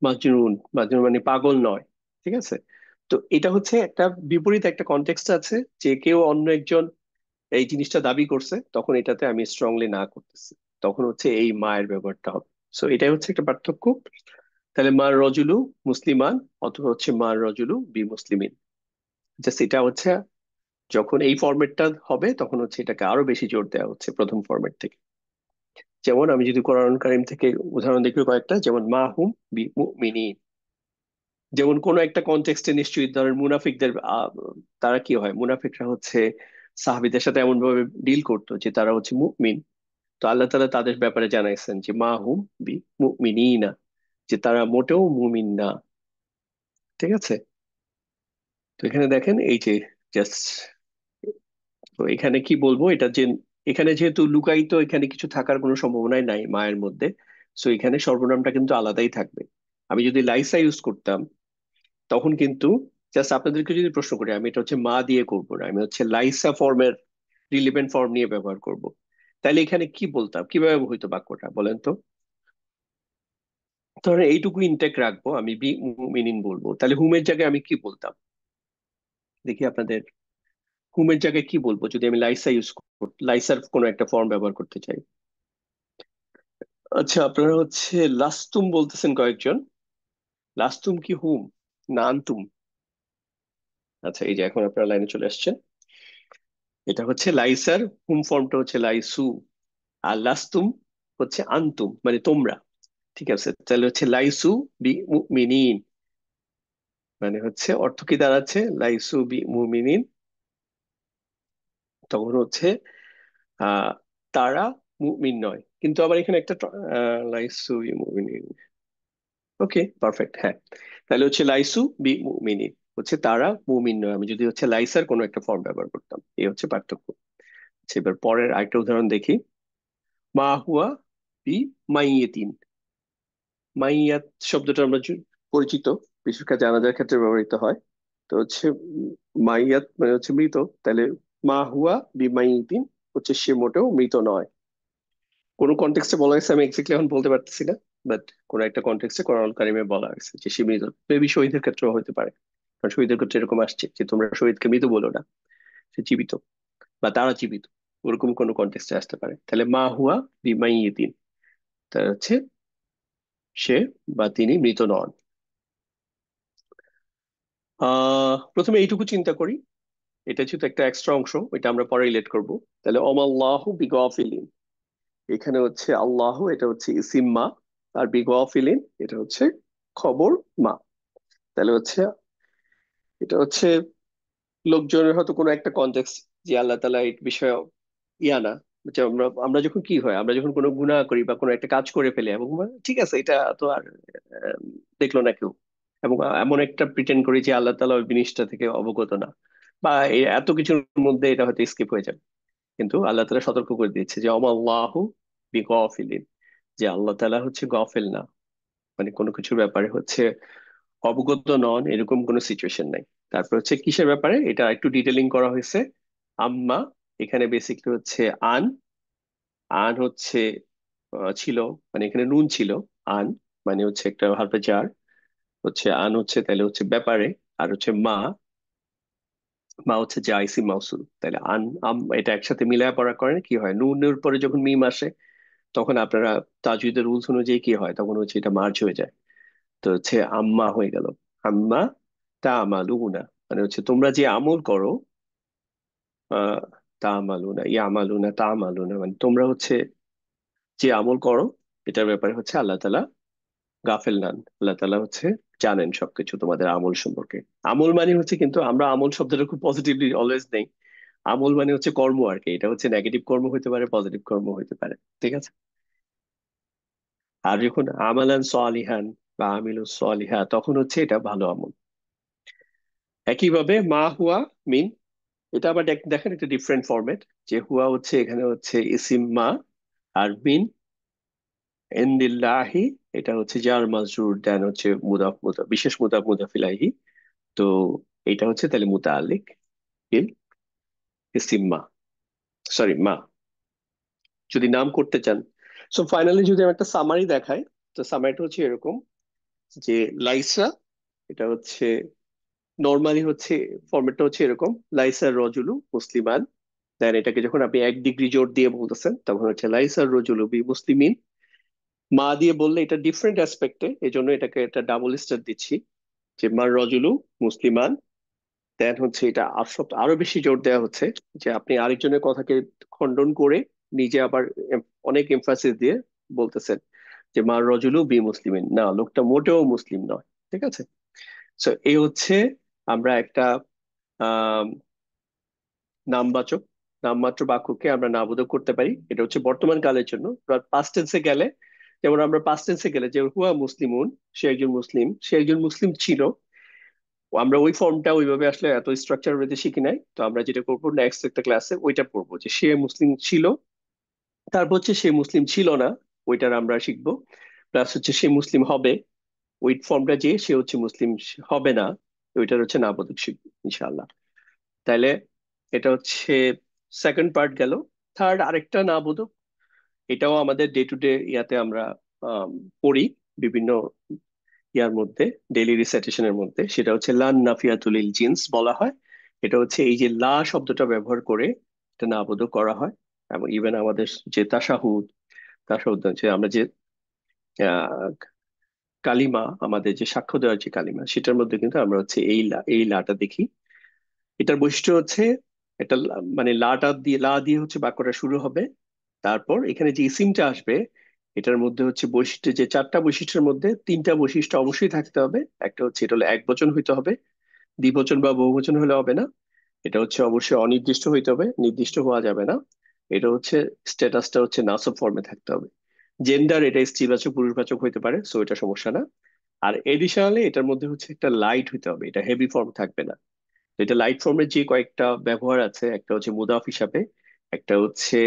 মাজনুন, মাজনুন মানে পাগল নয়, ঠিক আছে? তো এটা হচ্ছে একটা বিপরীত একটা কনটেক্সট আছে, যে কেউ অন্য একজন এই জিনিসটা দাবি করছে, তখন এটাতে আমি স্ট্রংলি না করতেছি, তখন হচ্ছে এই মায়ের ব্যবহারটা হবে। সো এটাই হচ্ছে একটা পার্থক্য। তাহলে মার রজুলু মুসলিমান, অথবা হচ্ছে মার রজুলু বি মুসলিমিন, জাস্ট এটা হচ্ছে যখন এই ফরম্যাটটা হবে তখন হচ্ছে এটাকে আরো বেশি জোর দেওয়া হচ্ছে প্রথম ফরম্যাট থেকে। যেমন আমি যদি কোরআন কারীম থেকে উদাহরণ দেখি কয়েকটা, যেমন মা হুম বি মুমিনিন, যেমন কোন একটা কনটেক্সটে নিশ্চয়ই ধরেন মুনাফিকদের তারা কি হয়, মুনাফিকরা হচ্ছে সাহাবীদের সাথে এমন ভাবে ডিল করতো যে তারা হচ্ছে মুমিন। তো আল্লাহ তাআলা তাদের ব্যাপারে জানাইছেন যে মা হুম বি মুমিনিনা, যে তারা মোটেও মুমিন না, ঠিক আছে? তো এখানে দেখেন এই যে জাস্ট, তো এখানে কি বলবো এটা যে এখানে যেহেতু লুকায়িত, এখানে কিছু থাকার কোনো সম্ভাবনাই নাই মায়ের মধ্যে, সো এখানে সর্বনামটা কিন্তু আলাদাই থাকবে। আমি যদি লাইসা ইউজ করতাম তখন কিন্তু জাস্ট আপনাদেরকে যদি প্রশ্ন করি, আমি এটা হচ্ছে মা দিয়ে করবো না, আমি হচ্ছে লাইসা ফর্মের রিলেভেন্ট ফর্ম নিয়ে ব্যবহার করব, তাহলে এখানে কি বলতাম, কিভাবে হইতো বাক্যটা বলেন তো? ধরেন এইটুকু ইনটেক রাখবো, আমি বি মিনিং বলবো, তাহলে হুমের জায়গায় আমি কি বলতাম দেখি আপনাদের, হুমের জায়গায় কি বলবো যদি আমি লাইসা ইউজ লাইসার কোনো একটা ফর্ম ব্যবহার করতে চাই? আচ্ছা, আপনারা হচ্ছে লাস্তুম বলতেছেন কয়েকজন, লাস্তুম কি হুম না আনতুম? আচ্ছা, এই যে এখন আপনারা লাইনে চলে আসছেন, এটা হচ্ছে লাইসার হুম ফর্মটা হচ্ছে লাইসু, আর লাস্তুম হচ্ছে আনতুম মানে তোমরা, ঠিক আছে? তাহলে হচ্ছে লাইসু বি মুমিনিন, মানে হচ্ছে অর্থ কি দাঁড়াচ্ছে, লাইসু বি মুমিনিন, তখন হচ্ছে আহ তারা মুমিন নয়। কিন্তু আবার এখানে একটা লাইসু বি মুমিনিন, ওকে পারফেক্ট, হ্যাঁ। তাহলে হচ্ছে লাইসু বি মুমিনিন হচ্ছে তারা মুমিন নয়, আমি যদি হচ্ছে লাইসার কোনো একটা ফর্ম ব্যবহার করতাম, এই হচ্ছে পার্থক্য। আচ্ছা, এবার পরের আরেকটা উদাহরণ দেখি, মা হুয়া বি মাইয়েতিন। মাইয়াত শব্দটা আমরা পরিচিত, বিশেষ করে জানাজার ক্ষেত্রে ব্যবহৃত হয়। তো হচ্ছে মাইয়াত মানে হচ্ছে মৃত, তাহলে মা হুয়া বি মাইয়িতিন হচ্ছে সে মোটেও মৃত নয়। কোন কনটেক্সটে বলা হয়েছে আমি এক্স্যাক্টলি এখন বলতে পারতেছি না, বাট কোন একটা কনটেক্সটে কোরআন কারিমে বলা হয়েছে যে সে মৃত। মেবি শহীদের ক্ষেত্রেও হতে পারে, কারণ শহীদের ক্ষেত্রে এরকম আসছে যে তোমরা শহীদকে মৃত বলো না, সে জীবিত বা তারা জীবিত, ওরকম কোনো কনটেক্সটে আসতে পারে। তাহলে মা হুয়া বি মাইয়িতিন, তার হচ্ছে সে বা তিনি মৃত নন। প্রথমে এইটুকু চিন্তা করি, এটা যেহেতু একটা এক্সট্রা অংশ, এটা আমরা পরে রিলেট করব। তাহলে অমাল্লাহু বিগাফিলিন, এখানে হচ্ছে আল্লাহ এটা হচ্ছে ইসিম মা, আর বিগাফিলিন এটা হচ্ছে খবর মা। তাহলে হচ্ছে এটা হচ্ছে লোকজনের হয়তো কোনো একটা কনটেক্সট যে আল্লাহ তাআলা এই বিষয়ে ইয়া না, যে আমরা আমরা যখন কি হয়, আমরা যখন কোনো গুনাহ করি বা কোনো একটা কাজ করে ফেলি এবং ঠিক আছে এটা তো আর আহ, দেখলো না কেউ, এবং এমন একটা প্রিটেন্ড করি যে আল্লাহ তাআলা ওই জিনিসটা থেকে অবগত না, বা এই এত কিছুর মধ্যে এটা হয়তো স্কিপ হয়ে যাবে। কিন্তু আল্লাহ তাআলা সতর্ক করে দিয়েছে যে অমাল্লাহু বিগাফিলিন, যে আল্লাহ তাআলা হচ্ছে গফেল না, মানে কোনো কিছুর ব্যাপারে হচ্ছে অবগত নন, এরকম কোনো সিচুয়েশন নাই। তারপর হচ্ছে কিসের ব্যাপারে এটা একটু ডিটেলিং করা হয়েছে। আম্মা, এখানে বেসিকলি হচ্ছে আন, আন হচ্ছে ছিল, মানে এখানে নুন ছিল। আন মানে হচ্ছে একটা হারফে জার, হচ্ছে আন হচ্ছে তাহলে হচ্ছে ব্যাপারে, আর হচ্ছে মা, মা হচ্ছে যে আইসি মাউসুল, তাহলে আন আম এটা একসাথে মিলায় পড়া করেন কি হয়, নুনের পরে যখন মিম আসে তখন আপনারা তাজউদের রুলস অনুযায়ী কি হয়, তখন হচ্ছে এটা মার্জ হয়ে যায়। তো হচ্ছে আম্মা হয়ে গেল আম্মা তা আমালুনা, মানে হচ্ছে তোমরা যে আমল করো, আহ তা আমালুনা ইয়া আমালুনা তা আমালুনা, মানে তোমরা হচ্ছে যে আমল করো এটার ব্যাপারে হচ্ছে আল্লাহ তাআলা গাফেল নন, আল্লাহ তাআলা হচ্ছে জানেন সবকিছু তোমাদের আমল সম্পর্কে। আমল মানে হচ্ছে, কিন্তু আমরা আমল শব্দটা খুব পজিটিভলি অলওয়েজ নেই। আমল মানে হচ্ছে কর্ম আর কি, এটা হচ্ছে নেগেটিভ কর্ম হতে পারে, পজিটিভ কর্ম হতে পারে, ঠিক আছে। আর যখন আমালান সালিহান বা আমিলু সালিহা, তখন হচ্ছে এটা ভালো আমল। একইভাবে মা হুয়া মিন, এটা আবার দেখেন একটা ডিফারেন্ট ফরম্যাট, যে হুয়া হচ্ছে এখানে হচ্ছে ইসিম মা, আর মিন ইনদিল্লাহি এটা হচ্ছে জার মাজরুর, দেন হচ্ছে মুদাফ মুদাফ বিশেষ মুদাফ মুদাফ ইলাইহি। তো এটা হচ্ছে তাহলে মুতাআল্লিক বিল ইসিম মা, সরি মা, যদি নাম করতে চান। সো ফাইনালি যদি আমি একটা সামারি দেখাই, তো সামারিটা হচ্ছে এরকম যে লাইসা, এটা হচ্ছে নর্মালি হচ্ছে ফরম্যাটটা হচ্ছে এরকম, লাইসার রজুলু মুসলিমান, দেন এটাকে যখন আপনি 1 ডিগ্রি জোর দিয়ে বলতেছেন তখন হচ্ছে লাইসার রজুলু বি মুসলিমিন। মা দিয়ে বললে এটা ডিফারেন্ট অ্যাসপেক্টে, এই জন্য এটাকে একটা ডাবল স্টার দিচ্ছি, যে মার রজুলু মুসলিমান। দেন হচ্ছে এটা আর সব আরো বেশি জোর দেওয়া হচ্ছে, যে আপনি আরেকজনের কথাকে খণ্ডন করে নিজে আবার অনেক এমফাসিস দিয়ে বলতেছেন যে মার রজুলু বি মুসলিমিন, না লোকটা মোটেও মুসলিম নয়, ঠিক আছে। সো এই হচ্ছে আমরা একটা আহ নামবাচক নামমাত্র বাক্যকে আমরা নাবোধক করতে পারি, এটা হচ্ছে বর্তমান কালের জন্য। পাস্ট টেন্সে গেলে, যেমন আমরা পাস্ট টেন্সে গেলে যে হুয়া মুসলিমুন, সে একজন মুসলিম, সে একজন মুসলিম ছিল, আমরা ওই ফর্মটা ওইভাবে আসলে এত স্ট্রাকচার ওয়েতে শিখি নাই, তো আমরা যেটা করবো নেক্সট একটা ক্লাসে ওইটা পড়বো, যে সে মুসলিম ছিল, তারপর হচ্ছে সে মুসলিম ছিল না, ওইটার আমরা শিখবো। প্লাস হচ্ছে সে মুসলিম হবে, ওই ফর্মটা যে সে হচ্ছে মুসলিম হবে না, ওইটার হচ্ছে নাবোধক শিখবো ইনশাআল্লাহ। তাইলে এটা হচ্ছে সেকেন্ড পার্ট গেল। থার্ড আরেকটা নাবোধক, এটাও আমাদের ডে টু ডে ইয়াতে আমরা আম, পড়ি বিভিন্ন ইয়ার মধ্যে, ডেইলি রিসাইটেশনের মধ্যে, সেটা হচ্ছে লান নাফিয়াতুল লিল জিন্স বলা হয়। এটা হচ্ছে এই যে লা শব্দটা ব্যবহার করে এটা নাবোধক করা হয়। এবং ইভেন আমাদের যে তাশাহুদ, তাশাহুদ হচ্ছে আমরা যে আহ, কালিমা, আমাদের যে সাক্ষ্য দেওয়ার যে কালিমা, সেটার মধ্যে কিন্তু আমরা হচ্ছে এই লাটা দেখি। এটার বৈশিষ্ট্য হচ্ছে এটা মানে লা দিয়ে হচ্ছে বাক্যটা শুরু হবে। তারপর এখানে যে ইসিমটা আসবে, এটার মধ্যে হচ্ছে বৈশিষ্ট্য, যে 4টা বৈশিষ্ট্যের মধ্যে 3টা বৈশিষ্ট্য অবশ্যই থাকতে হবে। একটা হচ্ছে এটা হলো একবচন হইতে হবে, দ্বিবচন বা বহুবচন হলে হবে না। এটা হচ্ছে অবশ্যই অনির্দিষ্ট হইতে হবে, নির্দিষ্ট হওয়া যাবে না। এটা হচ্ছে স্ট্যাটাসটা হচ্ছে নাসব ফর্মে থাকতে হবে। জেন্ডার এটা স্ত্রীবাচক পুরুষবাচক হইতে পারে, সো এটা সমস্যা না। আর এডিশনালি এটার মধ্যে হচ্ছে একটা লাইট হইতে হবে, এটা হেভি ফর্ম থাকবে না। তো এটা লাইট ফর্মের যে কয়েকটা ব্যবহার আছে, একটা হচ্ছে মুদাফ হিসাবে, একটা হচ্ছে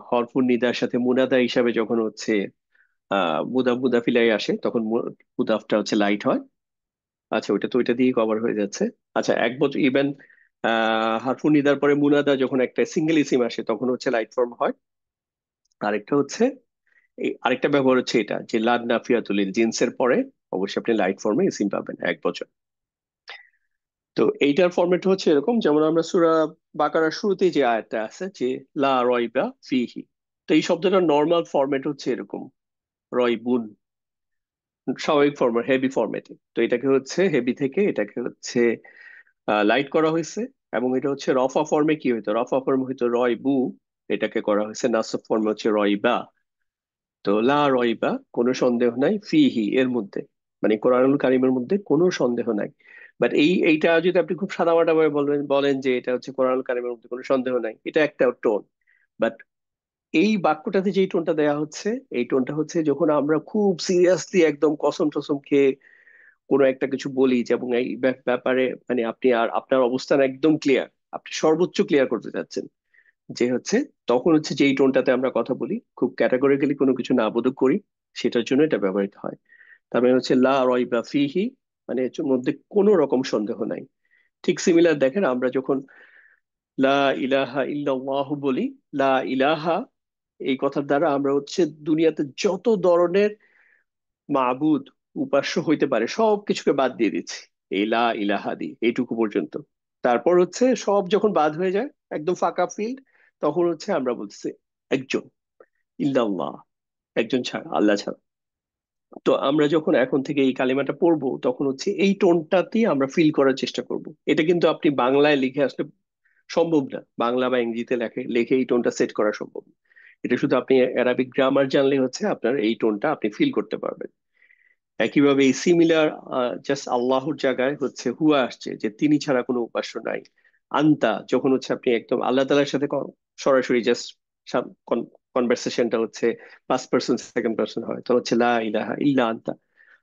হরফুন নিদার সাথে মুনাদা হিসাবে যখন হচ্ছে মুদাফিলাই আসে তখন মুদাফটা হচ্ছে লাইট হয়। আচ্ছা ওইটা তো ওইটা দিয়ে কভার হয়ে যাচ্ছে। আচ্ছা এক বছর ইভেন হরফুন নিদার পরে মুনাদা যখন একটা সিঙ্গেল ইসিম আসে তখন হচ্ছে লাইট ফর্ম হয়। আরেকটা হচ্ছে আরেকটা ব্যবহার হচ্ছে এটা, যে লাদ নাফিয়াতুল জিন্সের পরে অবশ্যই আপনি লাইট ফর্মে ইসিম পাবেন 1 বছর। তো এইটার ফরম্যাট হচ্ছে এরকম, যেমন আমরা সূরা বাকারার শুরুতেই যে আয়াতটা আছে যে লা রয়বা ফিহি, তো এই শব্দটার নর্মাল ফরম্যাট হচ্ছে এরকম, রয়বুন, স্বাভাবিক ফরম্যাট হেভি ফরম্যাটে। তো এটাকে হচ্ছে হেভি থেকে এটাকে হচ্ছে লাইট করা হয়েছে। এবং এটা হচ্ছে রফা ফর্মে কি হইতো, রফা ফর্মে হইতো রয়বু, এটাকে করা হয়েছে নাসব ফর্মে হচ্ছে রয়বা। তো লা রয়বা কোনো সন্দেহ নাই, ফিহি এর মধ্যে, মানে কোরআনুল কারিমের মধ্যে কোনো সন্দেহ নাই। বাট এইটা যদি আপনি খুব সাদামাটা ভাবে বলেন বলেন যে এটা হচ্ছে কোরআনুল কারিমের মধ্যে কোনো সন্দেহ নাই, এটা একটা টোন। বাট এই বাক্যটাতে যেই টোনটা দেয়া হচ্ছে, এই টোনটা হচ্ছে যখন আমরা খুব সিরিয়াসলি একদম কসম টসম খেয়ে কোনো একটা কিছু বলি, যেমন এই ব্যাপারে মানে আপনি আর আপনার অবস্থান একদম ক্লিয়ার, আপনি সর্বোচ্চ ক্লিয়ার করতে চাচ্ছেন, যে হচ্ছে তখন হচ্ছে যেই টোনটাতে আমরা কথা বলি, খুব ক্যাটাগরিক্যালি কোনো কিছু না বোধ করি, সেটার জন্য এটা ব্যবহৃত হয়। তার মানে হচ্ছে লা রাইবা ফিহি, মানে এর মধ্যে কোনো রকম সন্দেহ নাই। ঠিক সিমিলার দেখেন, আমরা যখন লা ইলাহা ইল্লাল্লাহু বলি, লা ইলাহা এই কথার দ্বারা আমরা হচ্ছে দুনিয়াতে যত ধরনের মাবুদ, উপাস্য হইতে পারে সব কিছুকে বাদ দিয়ে দিচ্ছি এই লা ইলাহা দি, এইটুকু পর্যন্ত। তারপর হচ্ছে সব যখন বাদ হয়ে যায়, একদম ফাঁকা ফিল্ড, তখন হচ্ছে আমরা বলতেছি একজন, ইল্লাল্লাহ, একজন ছাড়া, আল্লাহ ছাড়া। তো আমরা যখন এখন থেকে এই কালিমাটা পড়বো, তখন হচ্ছে এই টোনটাতেই আমরা ফিল করার চেষ্টা করব। এটা কিন্তু আপনি বাংলায় লিখে আসলে সম্ভব না, বাংলা বা ইংরেজিতে লেখে লিখে এই টোনটা সেট করা সম্ভব না। এটা শুধু আপনি অ্যারাবিক গ্রামার জানলে হচ্ছে আপনার এই টোনটা আপনি ফিল করতে পারবেন। একইভাবে এই সিমিলার, জাস্ট আল্লাহর জায়গায় হচ্ছে হুয়া আসছে, যে তিনি ছাড়া কোনো উপাস্য নাই। আন্তা যখন হচ্ছে আপনি একদম আল্লাহ তাআলার সাথে সরাসরি জাস্ট কনভারসেশনটা হচ্ছে ফার্স্ট পার্সন সেকেন্ড পার্সন হয়, তো হচ্ছে লা ইলাহা ইল্লা আন্তা,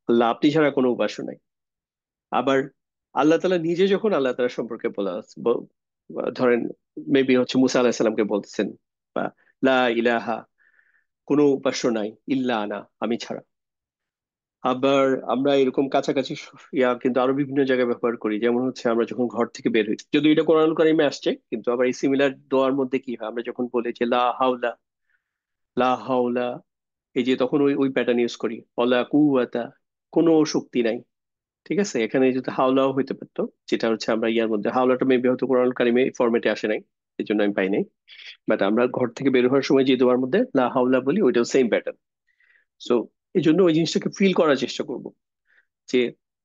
আল্লাহ আপনি ছাড়া কোনো উপাস্য নাই। আবার আল্লাহ তাআলা নিজে যখন আল্লাহ তাআলা সম্পর্কে বলা ধরেন মেবি হচ্ছে মুসা আলাহিসাল্লামকে সাল্লামকে বলতেছেন, বা লা ইলাহা, কোনো উপাস্য নাই, ইল্লা আনা, আমি ছাড়া। আবার আমরা এরকম কাছাকাছি ইয়া কিন্তু আরো বিভিন্ন জায়গায় ব্যবহার করি, যেমন হচ্ছে আমরা যখন ঘর থেকে বের হই, যদি এটা কোরআন কারিমে আসছে, কিন্তু আবার এই সিমিলার দোয়ার মধ্যে কি হয়, আমরা যখন বলি যে লা হাওলা, লা হাওলা, এই যে তখন ওই ওই প্যাটার্ন ইউজ করি, অলা কুওয়াতা, কোনো শক্তি নাই। ঠিক আছে, এখানে যদি হাওলাও হইতে পারতো, যেটা হচ্ছে আমরা ইয়ার মধ্যে হাওলাটা মেবি হয়তো কোরআন কারিমে ফরম্যাটে আসে নাই, এই জন্য আমি পাই নাই। বাট আমরা ঘর থেকে বের হওয়ার সময় যে দোয়ার মধ্যে লা হাওলা বলি, ওইটাও সেম প্যাটার্ন। সো এই জন্য ওই জিনিসটাকে ফিল করার চেষ্টা করব, যে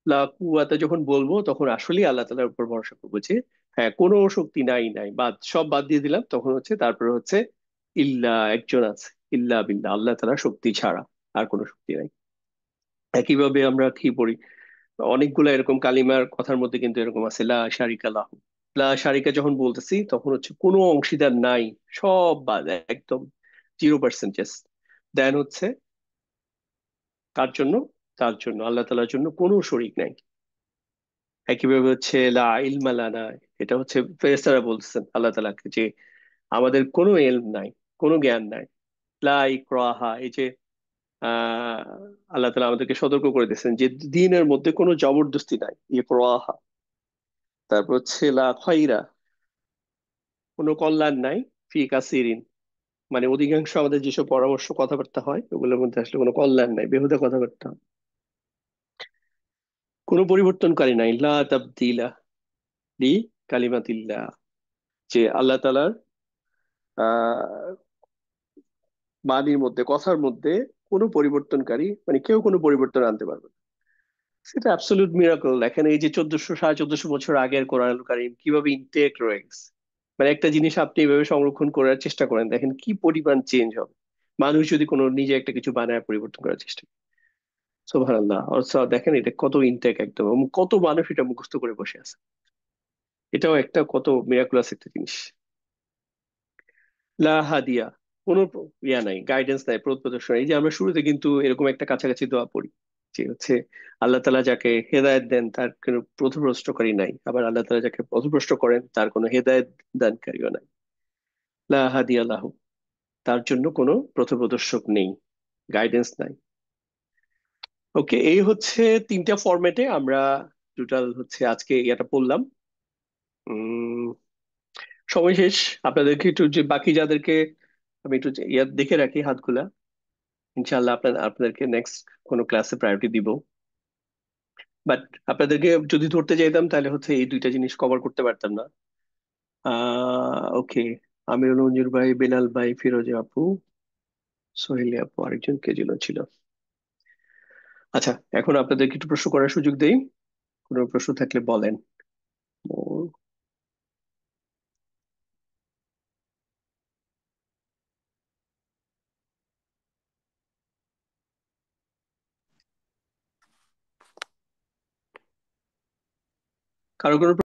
লা কুয়াতা যখন বলবো, তখন আসলেই আল্লাহ তাআলার উপর ভরসা করবো, যে হ্যাঁ কোনো শক্তি নাই, নাই বাদ, সব বাদ দিয়ে দিলাম, তখন হচ্ছে তারপরে হচ্ছে ইল্লা, একজন আছে, ইল্লা বিল্লাহ, আল্লাহ তাআলার শক্তি ছাড়া আর কোনো শক্তি নাই। একইভাবে আমরা কি পড়ি, অনেকগুলো এরকম কালিমার কথার মধ্যে কিন্তু এরকম আছে লা শারিকা লাহু, লা শারিকা যখন বলতেছি তখন হচ্ছে কোনো অংশীদার নাই, সব বাদ, একদম 0%, জাস্ট দেন হচ্ছে কার জন্য, তার জন্য, আল্লাহ তাআলার জন্য কোনো শরীক নাই। একইভাবে হচ্ছে লা ইলমা লানা, এটা হচ্ছে ফেরেশতারা বলতেছেন আল্লাহ তাআলাকে, যে আমাদের কোনো ইলম নাই, কোনো জ্ঞান নাই। লা ইকরাহা, এই যে আহ আল্লাহ তাআলা আমাদেরকে সতর্ক করে দিয়েছেন যে দ্বীনের মধ্যে কোনো জবরদস্তি নাই, ইকরাহা। তারপর হচ্ছে লা খাইরা, কোনো কল্যাণ নাই, ফি কাসিরিন, মানে অধিকাংশ আমাদের যেসব পরামর্শ কথাবার্তা হয় ওগুলোর মধ্যে আসলে কোনো কল্যাণ নাই, বেহুদা কথাবার্তা। কোনো পরিবর্তনকারী নাই, লা তাবদিলা লি কালিমাতিল্লাহ, যে আল্লাহ তাআলার আহ বাণীর মধ্যে, কথার মধ্যে কোনো পরিবর্তনকারী মানে কেউ কোনো পরিবর্তন আনতে পারবে না। সেটা অ্যাবসলিউট মিরাকল। এখানে এই যে 1400 1450 বছর আগের কোরআন কারীম কিভাবে ইনটেক রয়ে গেছে, মানে একটা জিনিস আপনি এইভাবে সংরক্ষণ করার চেষ্টা করেন, দেখেন কি পরিমাণ চেঞ্জ হবে মানুষ যদি কোনো নিজে একটা কিছু বানায় পরিবর্তন করার চেষ্টা করে। সুবহানাল্লাহ, অথচ দেখেন এটা কত ইনটেক একদম, এবং কত মানুষ এটা মুখস্থ করে বসে আছে। এটাও একটা কত মিরাকুলাস একটা জিনিস। লা হাদিয়া, কোনো ইয়া নাই, গাইডেন্স নাই, পথ প্রদর্শন নাই। এই যে আমরা শুরুতে কিন্তু এরকম একটা কাছাকাছি দোয়া পড়ি, যে হচ্ছে আল্লাহ তাআলা যাকে হেদায়েত দেন তার কোনো পথভ্রষ্টকারী নাই, আবার আল্লাহ তাআলা যাকে পথভ্রষ্ট করেন তার কোনো হেদায়েত দানকারীও নাই। লা হাদিয়া লাহু, তার জন্য কোনো পথপ্রদর্শক নেই, গাইডেন্স নাই। ওকে, এই হচ্ছে তিনটা ফরম্যাটে আমরা টোটাল হচ্ছে আজকে ইয়াটা পড়লাম। উম সময় শেষ, আপনাদেরকে একটু যে বাকি যাদেরকে আমি একটু ইয়া দেখে রাখি হাতগুলা, ইনশাল্লাহ আপনাদেরকে নেক্সট কোনো ক্লাসে প্রায়োরিটি দিব। বাট আপনাদেরকে যদি ধরতে চাইতাম তাহলে হচ্ছে এই দুইটা জিনিস কভার করতে পারতাম না। ওকে, আমিরুল মঞ্জুর ভাই, বেলাল ভাই, ফিরোজা আপু, সোহেলি আপু, আরেকজন কে যেন ছিল। আচ্ছা, এখন আপনাদেরকে একটু প্রশ্ন করার সুযোগ দেই, কোনো প্রশ্ন থাকলে বলেন। ও, কারো কোনো